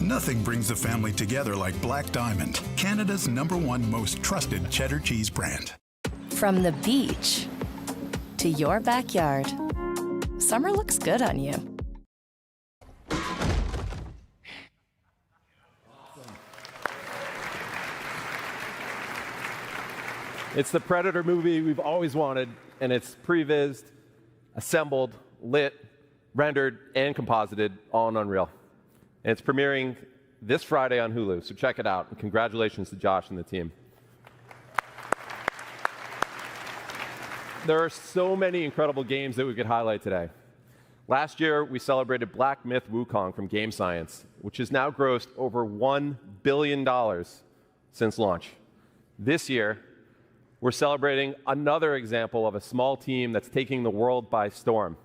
Nothing brings a family together like Black Diamond, Canada's #1 most trusted cheddar cheese brand. From the beach to your backyard, summer looks good on you. It's the Predator movie we've always wanted, and it's prevised, assembled, lit, rendered, and composited all in Unreal. And it's premiering this Friday on Hulu, so check it out. And congratulations to Josh and the team. There are so many incredible games that we could highlight today. Last year, we celebrated Black Myth Wukong from Game Science, which has now grossed over $1 billion since launch. This year, we're celebrating another example of a small team that's taking the world by storm.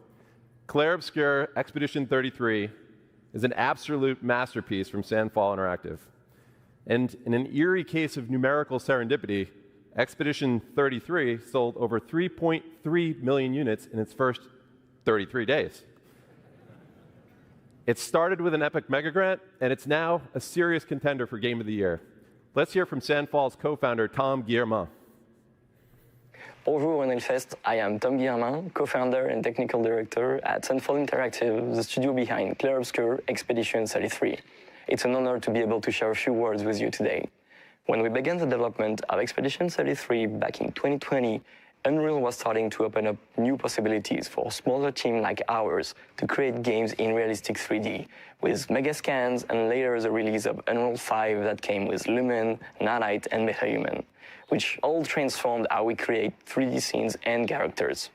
Clair Obscur Expedition 33 is an absolute masterpiece from Sandfall Interactive. And in an eerie case of numerical serendipity, Expedition 33 sold over 3.3 million units in its first 33 days. It started with an epic mega grant, and it's now a serious contender for Game of the Year. Let's hear from Sandfall's co-founder, Tom Guillermin. Bonjour Unrealfest, I am Tom Guillermin, co-founder and technical director at Sandfall Interactive, the studio behind Clair Obscur Expedition 33. It's an honor to be able to share a few words with you today. When we began the development of Expedition 33 back in 2020, Unreal was starting to open up new possibilities for a smaller team like ours to create games in realistic 3D, with Megascans and later the release of Unreal 5 that came with Lumen, Nanite, and MetaHuman, which all transformed how we create 3D scenes and characters.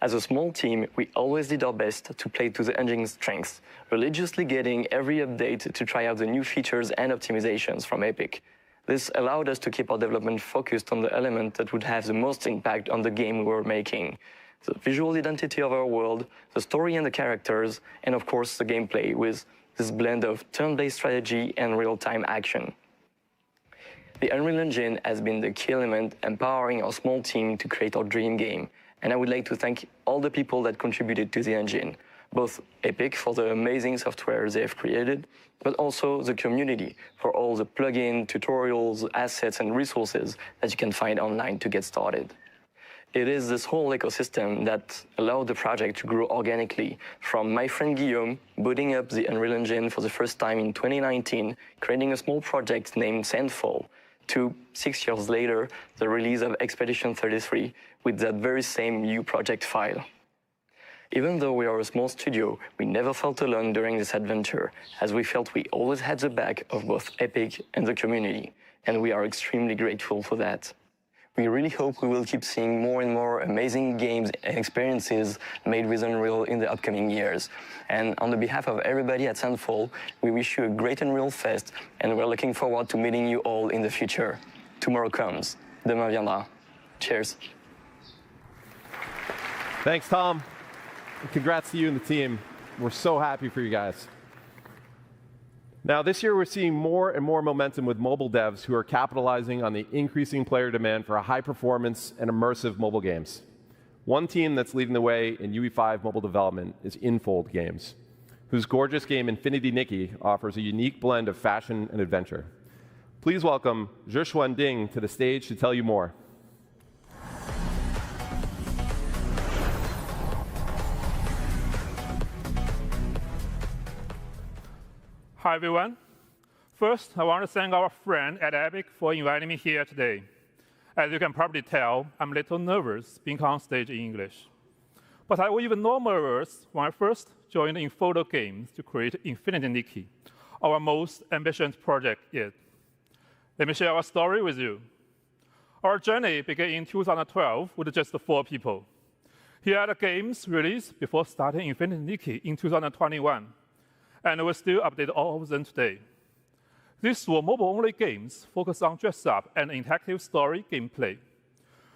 As a small team, we always did our best to play to the engine's strengths, religiously getting every update to try out the new features and optimizations from Epic. This allowed us to keep our development focused on the element that would have the most impact on the game we were making: the visual identity of our world, the story and the characters, and of course the gameplay, with this blend of turn-based strategy and real-time action. The Unreal Engine has been the key element empowering our small team to create our dream game, and I would like to thank all the people that contributed to the engine, both Epic for the amazing software they have created, but also the community for all the plugins, tutorials, assets, and resources that you can find online to get started. It is this whole ecosystem that allowed the project to grow organically, from my friend Guillaume booting up the Unreal Engine for the first time in 2019, creating a small project named Sandfall, to 6 years later, the release of Expedition 33 with that very same new project file. Even though we are a small studio, we never felt alone during this adventure, as we felt we always had the back of both Epic and the community, and we are extremely grateful for that. We really hope we will keep seeing more and more amazing games and experiences made with Unreal in the upcoming years. And on the behalf of everybody at Sandfall, we wish you a great Unreal Fest, and we're looking forward to meeting you all in the future. Tomorrow comes. Demain viendra. Cheers. Thanks, Tom. Congrats to you and the team. We're so happy for you guys. Now, this year we're seeing more and more momentum with mobile devs who are capitalizing on the increasing player demand for high-performance and immersive mobile games. One team that's leading the way in UE5 mobile development is Infold Games, whose gorgeous game Infinity Nikki offers a unique blend of fashion and adventure. Please welcome Zhixuan Ding to the stage to tell you more. Hi, everyone. First, I want to thank our friend at Epic for inviting me here today. As you can probably tell, I'm a little nervous being on stage in English. But I was even more nervous when I first joined Infold Games to create Infinity Nikki, our most ambitious project yet. Let me share our story with you. Our journey began in 2012 with just 4 people. Here are the games released before starting Infinity Nikki in 2021, and we still update all of them today. These were mobile-only games focused on dress-up and interactive story gameplay.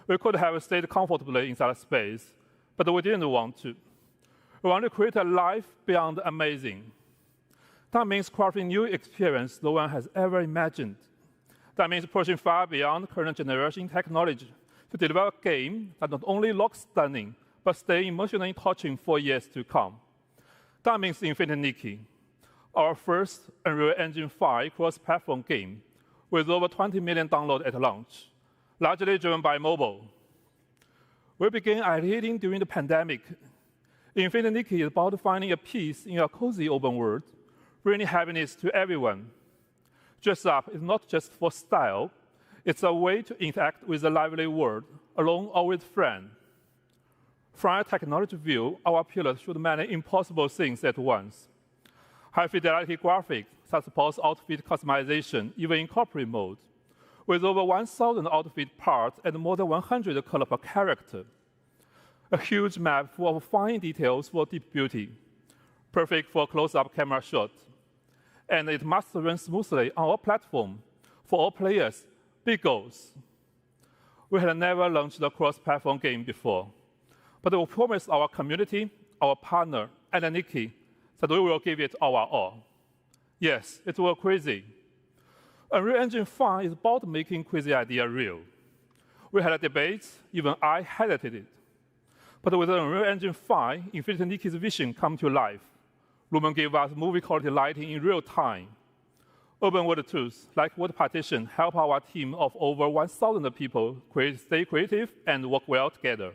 We could have stayed comfortably inside space, but we didn't want to. We want to create a life beyond amazing. That means crafting new experience no one has ever imagined. That means pushing far beyond current generation technology to deliver a game that not only looks stunning, but stay emotionally touching for years to come. That means Infinity Nikki, our first Unreal Engine 5 cross-platform game with over 20 million downloads at launch, largely driven by mobile. We began ideating during the pandemic. Infinity Nikki is about finding a peace in a cozy open world, bringing happiness to everyone. Dress Up is not just for style, it's a way to interact with the lively world, alone or with friends. From a technology view, our pillars should many impossible things at once. High-fidelity graphics that supports outfit customization, even in corporate mode, with over 1,000 outfit parts and more than 100 colors per character. A huge map full of fine details for deep beauty, perfect for close-up camera shots. And it must run smoothly on our platform. For all players, big goals. We had never launched a cross-platform game before, but we promised our community, our partner, and Nikki that we will give it our all. Yes, it was crazy. Unreal Engine 5 is about making crazy idea real. We had a debate, even I hesitated. But with Unreal Engine 5, Infinity Nikki's vision come to life. Lumen gave us movie-quality lighting in real time. Open world tools like Word Partition help our team of over 1,000 people stay creative and work well together.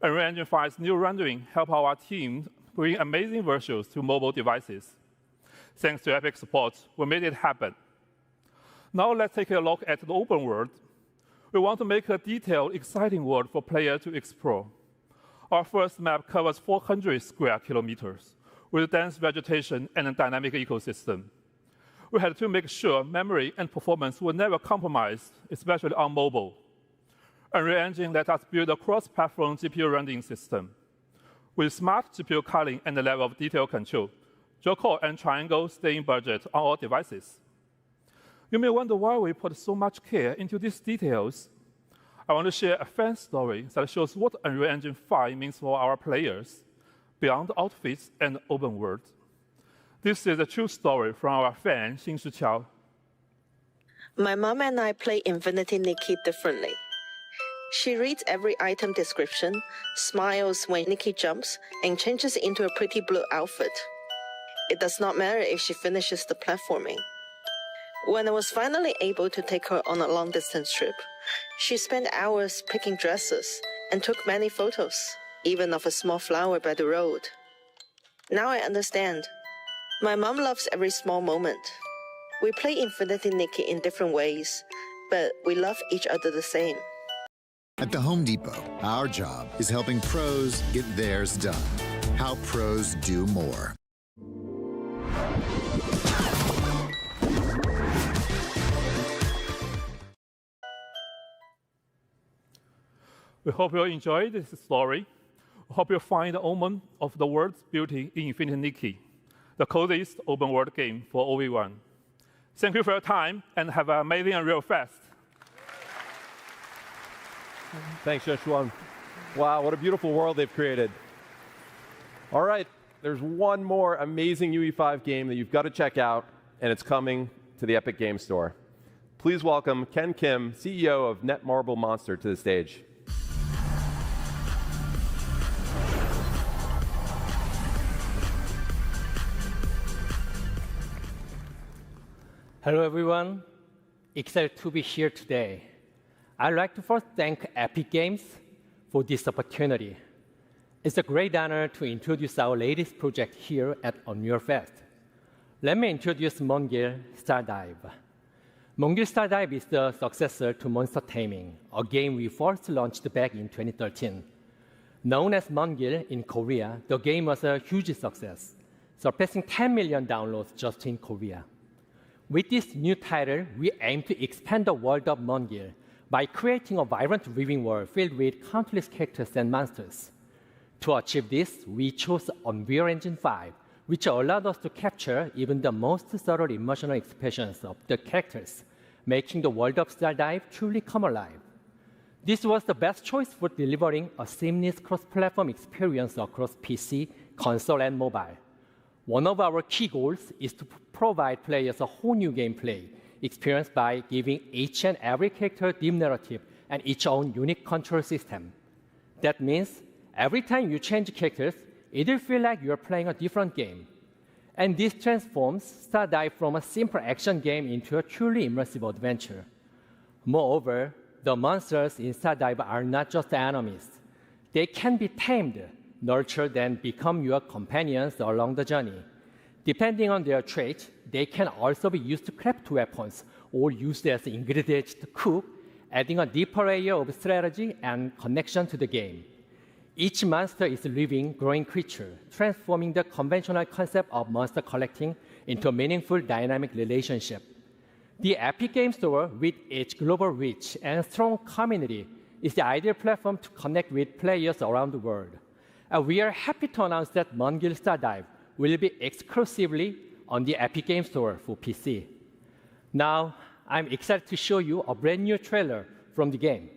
Unreal Engine 5's new rendering help our team bring amazing visuals to mobile devices. Thanks to Epic support, we made it happen. Now let's take a look at the open world. We want to make a detailed, exciting world for players to explore. Our first map covers 400 square kilometers, with dense vegetation and a dynamic ecosystem. We had to make sure memory and performance were never compromised, especially on mobile. Unreal Engine let us build a cross-platform GPU rendering system. With smart GPU culling and a level of detail control, dual-core and triangle stay in budget on all devices. You may wonder why we put so much care into these details. I want to share a fan story that shows what Unreal Engine 5 means for our players, beyond outfits and open world. This is a true story from our fan, Xinshi Qiao. My mom and I play Infinity Nikki differently. She reads every item description, smiles when Nikki jumps, and changes into a pretty blue outfit. It does not matter if she finishes the platforming. When I was finally able to take her on a long-distance trip, she spent hours picking dresses and took many photos, even of a small flower by the road. Now I understand. My mom loves every small moment. We play Infinity Nikki in different ways, but we love each other the same. At the Home Depot, our job is helping pros get theirs done. How pros do more. We hope you enjoyed this story. We hope you find the omen of the world's beauty in Infinity Nikki, the coziest open world game for everyone. Thank you for your time and have an amazing Unreal Fest. Thanks, Xuan. Wow, what a beautiful world they've created. All right, there's one more amazing UE5 game that you've got to check out, and it's coming to the Epic Games Store. Please welcome Ken Kim, CEO of Netmarble Monster, to the stage. Hello, everyone. Excited to be here today. I'd like to first thank Epic Games for this opportunity. It's a great honor to introduce our latest project here at Unreal Fest. Let me introduce Mon-Gear Stardive. Mon-Gear Stardive is the successor to Monster Taming, a game we first launched back in 2013. Known as Mon-Gear in Korea, the game was a huge success, surpassing 10 million downloads just in Korea. With this new title, we aim to expand the world of Mon-Gear by creating a vibrant living world filled with countless characters and monsters. To achieve this, we chose Unreal Engine 5, which allowed us to capture even the most subtle emotional expressions of the characters, making the world of Stardive truly come alive. This was the best choice for delivering a seamless cross-platform experience across PC, console, and mobile. One of our key goals is to provide players a whole new gameplay experience by giving each and every character deep narrative and its own unique control system. That means every time you change characters, it'll feel like you're playing a different game. And this transforms Stardive from a simple action game into a truly immersive adventure. Moreover, the monsters in Stardive are not just enemies. They can be tamed, nurtured, and become your companions along the journey. Depending on their traits, they can also be used to craft weapons or used as ingredients to cook, adding a deeper layer of strategy and connection to the game. Each monster is a living, growing creature, transforming the conventional concept of monster collecting into a meaningful, dynamic relationship. The Epic Games Store, with its global reach and strong community, is the ideal platform to connect with players around the world. And we are happy to announce that Mongil Stardive will be exclusively on the Epic Games Store for PC. Now, I'm excited to show you a brand new trailer from the game.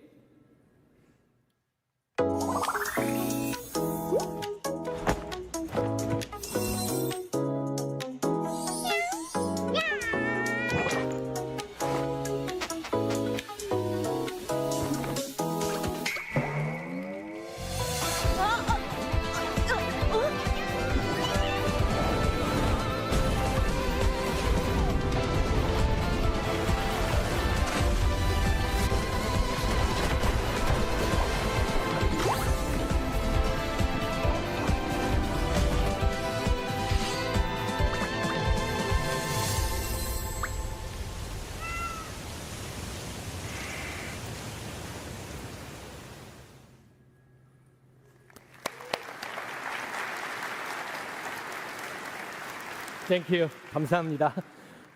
Thank you. 감사합니다.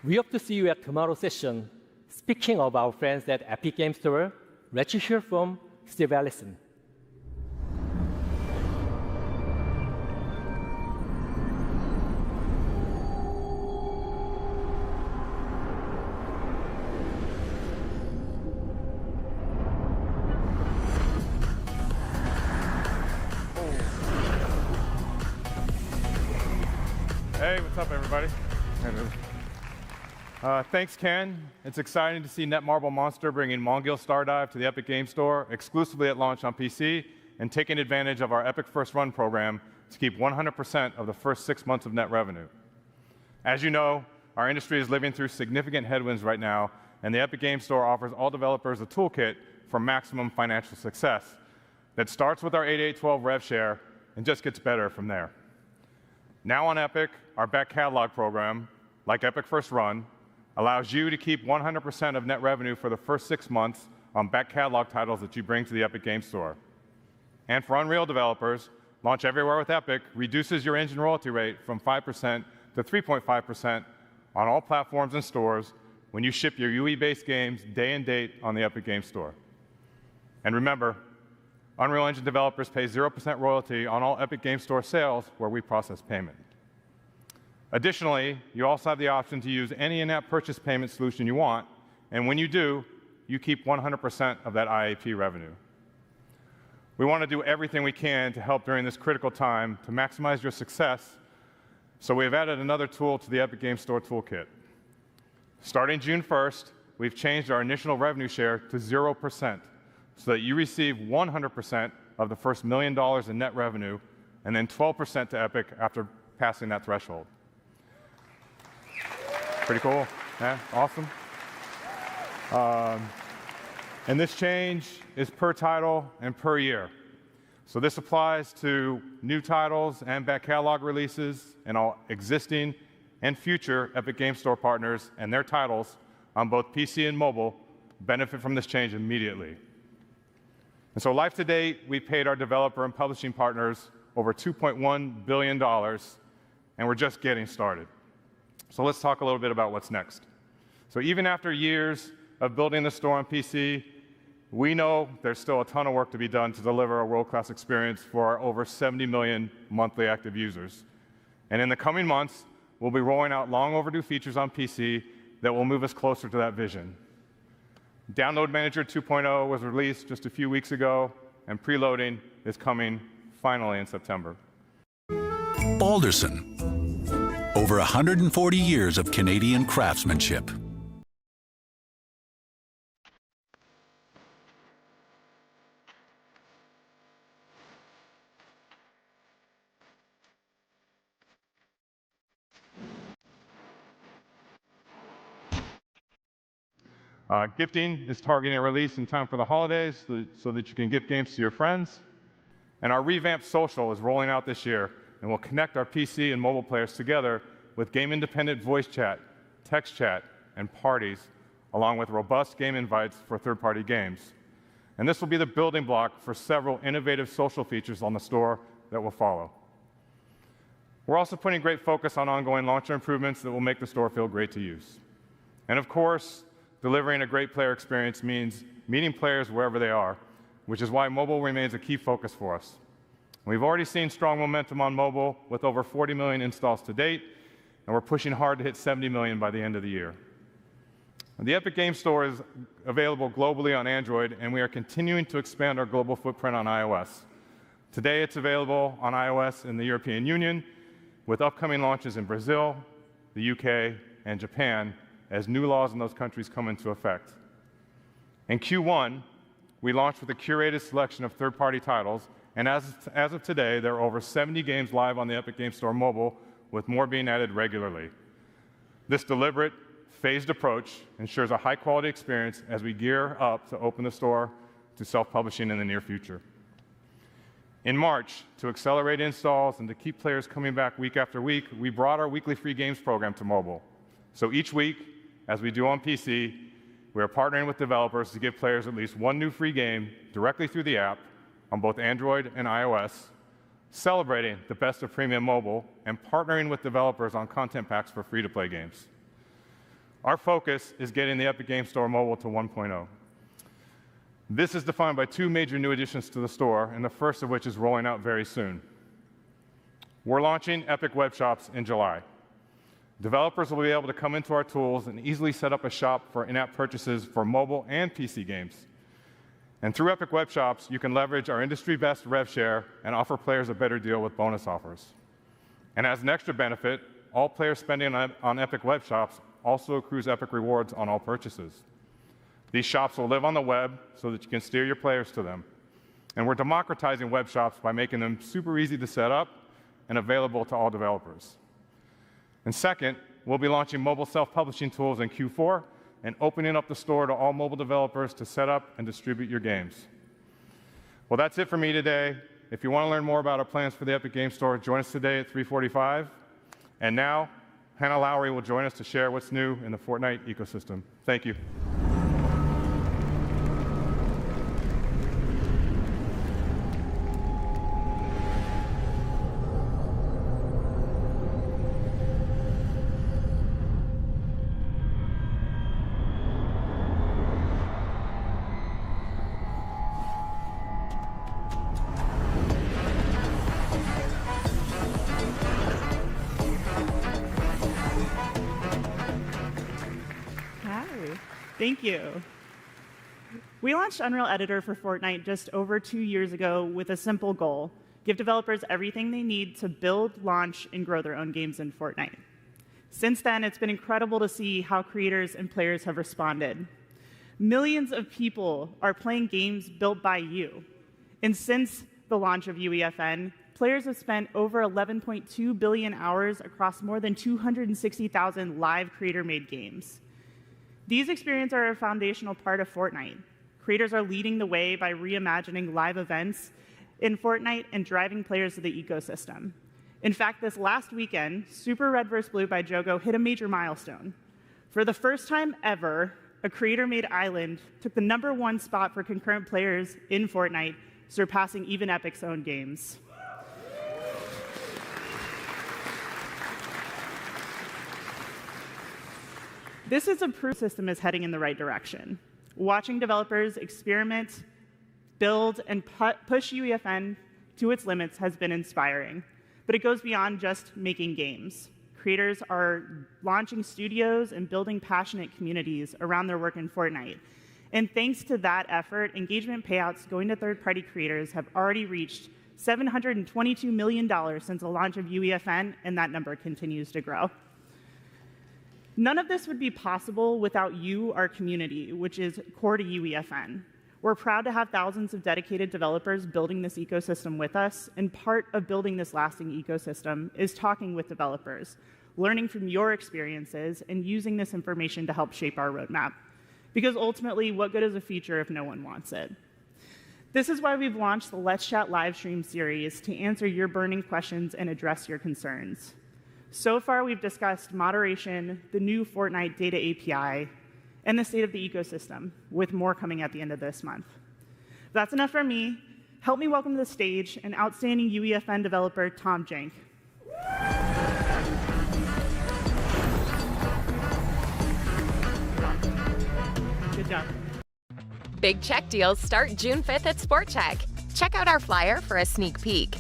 We hope to see you at tomorrow's session. Speaking of our friends at Epic Games Store, let's hear from Steve Allison. Hey, what's up, everybody? Thanks, Ken. It's exciting to see Netmarble Monster bringing Mongil Stardive to the Epic Games Store exclusively at launch on PC and taking advantage of our Epic First Run program to keep 100% of the first 6 months of net revenue. As you know, our industry is living through significant headwinds right now, and the Epic Games Store offers all developers a toolkit for maximum financial success that starts with our 8812 rev share and just gets better from there. Now on Epic, our back catalog program, like Epic First Run, allows you to keep 100% of net revenue for the first 6 months on back catalog titles that you bring to the Epic Games Store. And for Unreal developers, Launch Everywhere with Epic reduces your engine royalty rate from 5% to 3.5% on all platforms and stores when you ship your UE-based games day and date on the Epic Games Store. And remember, Unreal Engine developers pay 0% royalty on all Epic Games Store sales where we process payment. Additionally, you also have the option to use any in-app purchase payment solution you want, and when you do, you keep 100% of that IAP revenue. We want to do everything we can to help during this critical time to maximize your success, so we have added another tool to the Epic Games Store toolkit. Starting June 1st, we've changed our initial revenue share to 0%, so that you receive 100% of the first $1 million in net revenue, and then 12% to Epic after passing that threshold. Pretty cool, yeah, awesome. And this change is per title and per year. So this applies to new titles and back catalog releases, and all existing and future Epic Games Store partners and their titles on both PC and mobile benefit from this change immediately. And so life to date, we paid our developer and publishing partners over $2.1 billion, and we're just getting started. So let's talk a little bit about what's next. So even after years of building the store on PC, We know there's still a ton of work to be done to deliver a world-class experience for our over 70 million monthly active users. And in the coming months, we'll be rolling out long overdue features on PC that will move us closer to that vision. Download Manager 2.0 was released just a few weeks ago, and preloading is coming finally in September. Balderson. Over 140 years of Canadian craftsmanship. Gifting is targeting a release in time for the holidays so that you can gift games to your friends. And our revamped social is rolling out this year and will connect our PC and mobile players together with game-independent voice chat, text chat, and parties, along with robust game invites for third-party games. And this will be the building block for several innovative social features on the store that will follow. We're also putting great focus on ongoing launcher improvements that will make the store feel great to use. And of course, delivering a great player experience means meeting players wherever they are, which is why mobile remains a key focus for us. We've already seen strong momentum on mobile with over 40 million installs to date, and we're pushing hard to hit 70 million by the end of the year. The Epic Games Store is available globally on Android, and we are continuing to expand our global footprint on iOS. Today, it's available on iOS in the European Union, with upcoming launches in Brazil, the UK, and Japan, as new laws in those countries come into effect. In Q1, we launched with a curated selection of third-party titles, and as of today, there are over 70 games live on the Epic Games Store mobile, with more being added regularly. This deliberate, phased approach ensures a high-quality experience as we gear up to open the store to self-publishing in the near future. In March, to accelerate installs and to keep players coming back week after week, we brought our weekly free games program to mobile. So each week, as we do on PC, we are partnering with developers to give players at least one new free game directly through the app on both Android and iOS, celebrating the best of premium mobile and partnering with developers on content packs for free-to-play games. Our focus is getting the Epic Games Store mobile to 1.0. This is defined by two major new additions to the store, and the first of which is rolling out very soon. We're launching Epic Web Shops in July. Developers will be able to come into our tools and easily set up a shop for in-app purchases for mobile and PC games. And through Epic Web Shops, you can leverage our industry-best rev share and offer players a better deal with bonus offers. And as an extra benefit, all players spending on Epic Web Shops also accrues Epic rewards on all purchases. These shops will live on the web so that you can steer your players to them. And we're democratizing web shops by making them super easy to set up and available to all developers. And second, we'll be launching mobile self-publishing tools in Q4 and opening up the store to all mobile developers to set up and distribute your games. Well, that's it for me today. If you want to learn more about our plans for the Epic Games Store, join us today at 3:45. And now, Hannah Lowry will join us to share what's new in the Fortnite ecosystem. Thank you. Thank you. We launched Unreal Editor for Fortnite just over 2 years ago with a simple goal: give developers everything they need to build, launch, and grow their own games in Fortnite. Since then, it's been incredible to see how creators and players have responded. Millions of people are playing games built by you. And since the launch of UEFN, players have spent over 11.2 billion hours across more than 260,000 live creator-made games. These experiences are a foundational part of Fortnite. Creators are leading the way by reimagining live events in Fortnite and driving players to the ecosystem. In fact, this last weekend, Super Red vs. Blue by Jogo hit a major milestone. For the first time ever, a creator-made island took the #1 spot for concurrent players in Fortnite, surpassing even Epic's own games. This is a proof the system is heading in the right direction. Watching developers experiment, build, and push UEFN to its limits has been inspiring. But it goes beyond just making games. Creators are launching studios and building passionate communities around their work in Fortnite. And thanks to that effort, engagement payouts going to third-party creators have already reached $722 million since the launch of UEFN, and that number continues to grow. None of this would be possible without you, our community, which is core to UEFN. We're proud to have thousands of dedicated developers building this ecosystem with us, and part of building this lasting ecosystem is talking with developers, learning from your experiences, and using this information to help shape our roadmap. Because ultimately, what good is a feature if no one wants it? This is why we've launched the Let's Chat livestream series to answer your burning questions and address your concerns. So far, we've discussed moderation, the new Fortnite data API, and the state of the ecosystem, with more coming at the end of this month. That's enough from me. Help me welcome to the stage an outstanding UEFN developer, Tom Jank. Good job. Big check deals start June 5th at Sport Check. Check out our flyer for a sneak peek.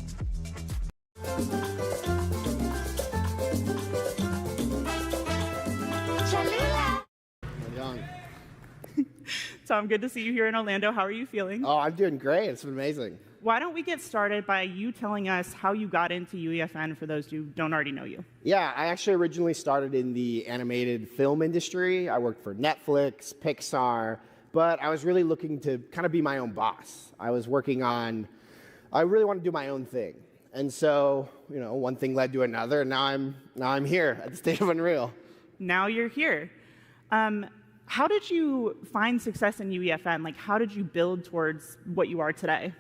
Tom, good to see you here in Orlando. How are you feeling? Oh, I'm doing great. It's been amazing. Why don't we get started by you telling us how you got into UEFN for those who don't already know you? Yeah, I actually originally started in the animated film industry. I worked for Netflix, Pixar, but I was really looking to kind of be my own boss. I really want to do my own thing. And so, one thing led to another, and now I'm here at the State of Unreal. Now you're here. How did you find success in UEFN? Like, how did you build towards what you are today?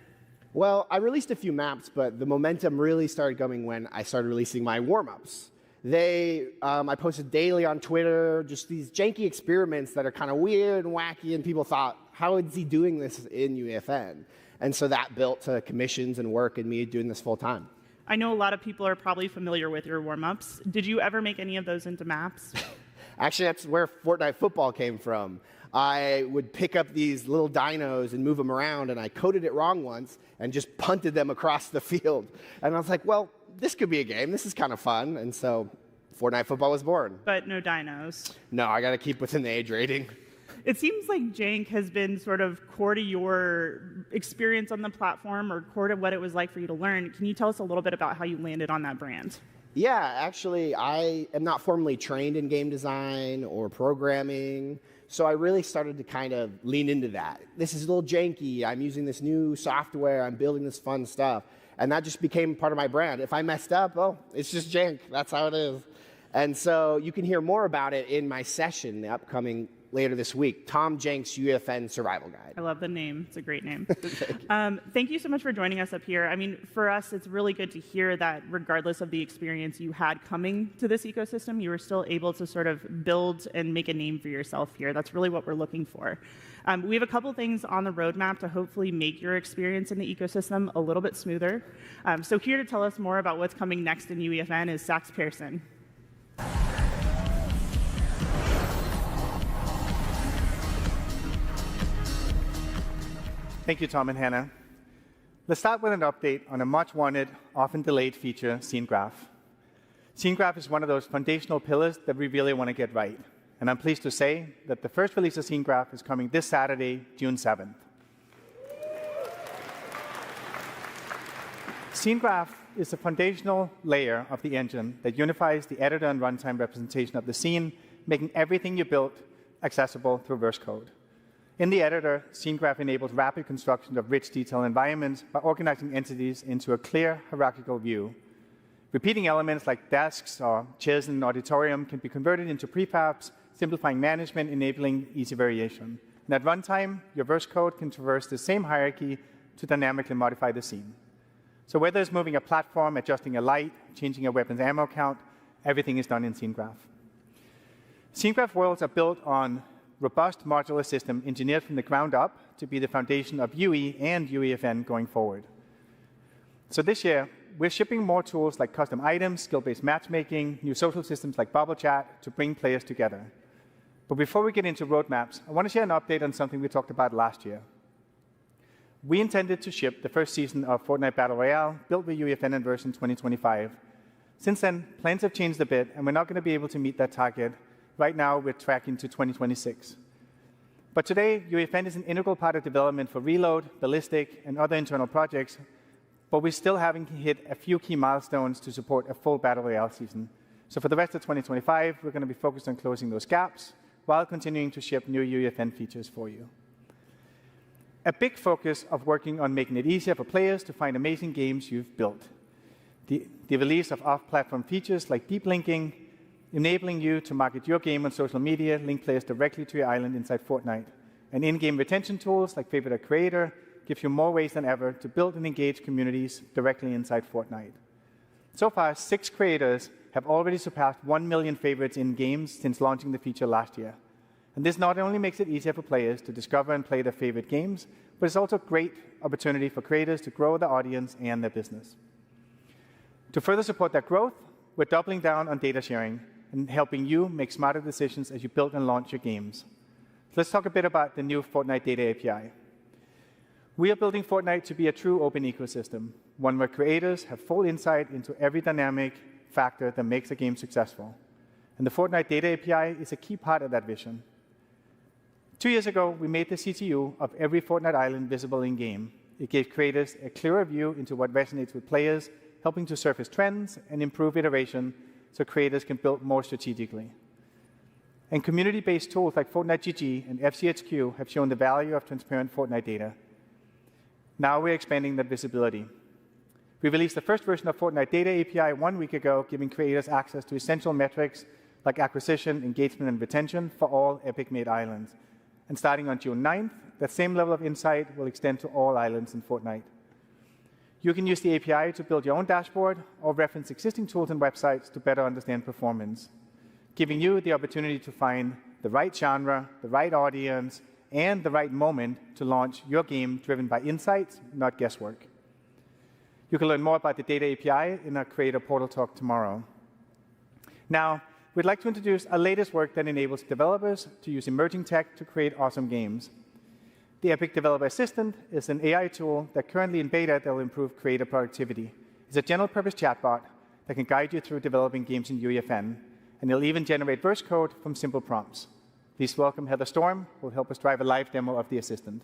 Well, I released a few maps, but the momentum really started coming when I started releasing my warm-ups. I posted daily on Twitter, just these janky experiments that are kind of weird and wacky, and people thought, how is he doing this in UEFN? And so that built to commissions and work and me doing this full time. I know a lot of people are probably familiar with your warm-ups. Did you ever make any of those into maps? Actually, that's where Fortnite Football came from. I would pick up these little dinos and move them around, and I coded it wrong once and just punted them across the field. And I was like, well, this could be a game. This is kind of fun. And so Fortnite Football was born. But no dinos. No, I got to keep within the age rating. It seems like Jank has been sort of core to your experience on the platform, or core to what it was like for you to learn. Can you tell us a little bit about how you landed on that brand? Yeah, actually, I am not formally trained in game design or programming, so I really started to kind of lean into that. This is a little janky. I'm using this new software. I'm building this fun stuff. And that just became part of my brand. If I messed up, well, it's just jank. That's how it is. And so you can hear more about it in my session, the upcoming later this week, Tom Jank's UEFN Survival Guide. I love the name. It's a great name. Thank you so much for joining us up here. I mean, for us, it's really good to hear that regardless of the experience you had coming to this ecosystem, you were still able to sort of build and make a name for yourself here. That's really what we're looking for. We have a couple things on the roadmap to hopefully make your experience in the ecosystem a little bit smoother. So here to tell us more about what's coming next in UEFN is Sax Pearson. Thank you, Tom and Hannah. Let's start with an update on a much-wanted, often delayed feature, Scene Graph. Scene Graph is one of those foundational pillars that we really want to get right. And I'm pleased to say that the first release of Scene Graph is coming this Saturday, June 7th. Scene Graph is the foundational layer of the engine that unifies the editor and runtime representation of the scene, making everything you built accessible through verse code. In the editor, Scene Graph enables rapid construction of rich, detailed environments by organizing entities into a clear hierarchical view. Repeating elements like desks or chairs in an auditorium can be converted into prefabs, simplifying management, enabling easy variation. And at runtime, your verse code can traverse the same hierarchy to dynamically modify the scene. So whether it's moving a platform, adjusting a light, changing a weapon's ammo count, everything is done in Scene Graph. Scene Graph worlds are built on robust modular system engineered from the ground up to be the foundation of UE and UEFN going forward. So this year, we're shipping more tools like custom items, skill-based matchmaking, new social systems like Bubble Chat to bring players together. But before we get into roadmaps, I want to share an update on something we talked about last year. We intended to ship the first season of Fortnite Battle Royale, built with UEFN in version 2025. Since then, plans have changed a bit, and we're not going to be able to meet that target. Right now, we're tracking to 2026. But today, UEFN is an integral part of development for Reload, Ballistic, and other internal projects, but we're still having to hit a few key milestones to support a full Battle Royale season. So for the rest of 2025, we're going to be focused on closing those gaps while continuing to ship new UEFN features for you. A big focus of working on making it easier for players to find amazing games you've built. The release of off-platform features like deep linking, enabling you to market your game on social media, link players directly to your island inside Fortnite. And in-game retention tools like Favorite a Creator give you more ways than ever to build and engage communities directly inside Fortnite. So far, 6 creators have already surpassed 1 million favorites in games since launching the feature last year. And this not only makes it easier for players to discover and play their favorite games, but it's also a great opportunity for creators to grow their audience and their business. To further support that growth, we're doubling down on data sharing and helping you make smarter decisions as you build and launch your games. So let's talk a bit about the new Fortnite Data API. We are building Fortnite to be a true open ecosystem, one where creators have full insight into every dynamic factor that makes a game successful. And the Fortnite Data API is a key part of that vision. 2 years ago, we made the CTU of every Fortnite island visible in-game. It gave creators a clearer view into what resonates with players, helping to surface trends and improve iteration so creators can build more strategically. And community-based tools like Fortnite GG and FCHQ have shown the value of transparent Fortnite data. Now we're expanding that visibility. We released the first version of Fortnite Data API 1 week ago, giving creators access to essential metrics like acquisition, engagement, and retention for all Epic-made islands. And starting on June 9th, that same level of insight will extend to all islands in Fortnite. You can use the API to build your own dashboard or reference existing tools and websites to better understand performance, giving you the opportunity to find the right genre, the right audience, and the right moment to launch your game driven by insights, not guesswork. You can learn more about the Data API in our Creator Portal talk tomorrow. Now, we'd like to introduce our latest work that enables developers to use emerging tech to create awesome games. The Epic Developer Assistant is an AI tool that currently in beta that will improve creator productivity. It's a general-purpose chatbot that can guide you through developing games in UEFN, and it'll even generate verse code from simple prompts. Please welcome Heather Storm, who will help us drive a live demo of the assistant.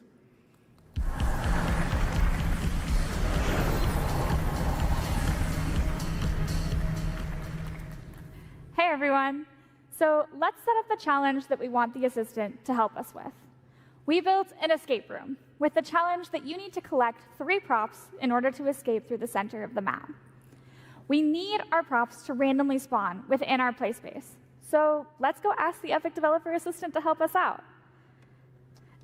Hey everyone. So let's set up the challenge that we want the assistant to help us with. We built an escape room with the challenge that you need to collect 3 props in order to escape through the center of the map. We need our props to randomly spawn within our play space. So let's go ask the Epic Developer Assistant to help us out.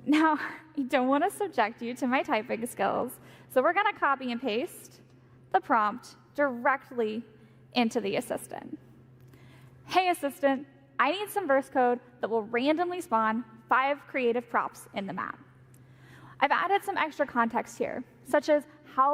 Now, I don't want to subject you to my typing skills, so we're going to copy and paste the prompt directly into the assistant. Hey, assistant, I need some verse code that will randomly spawn 5 creative props in the map. I've added some extra context here, such as how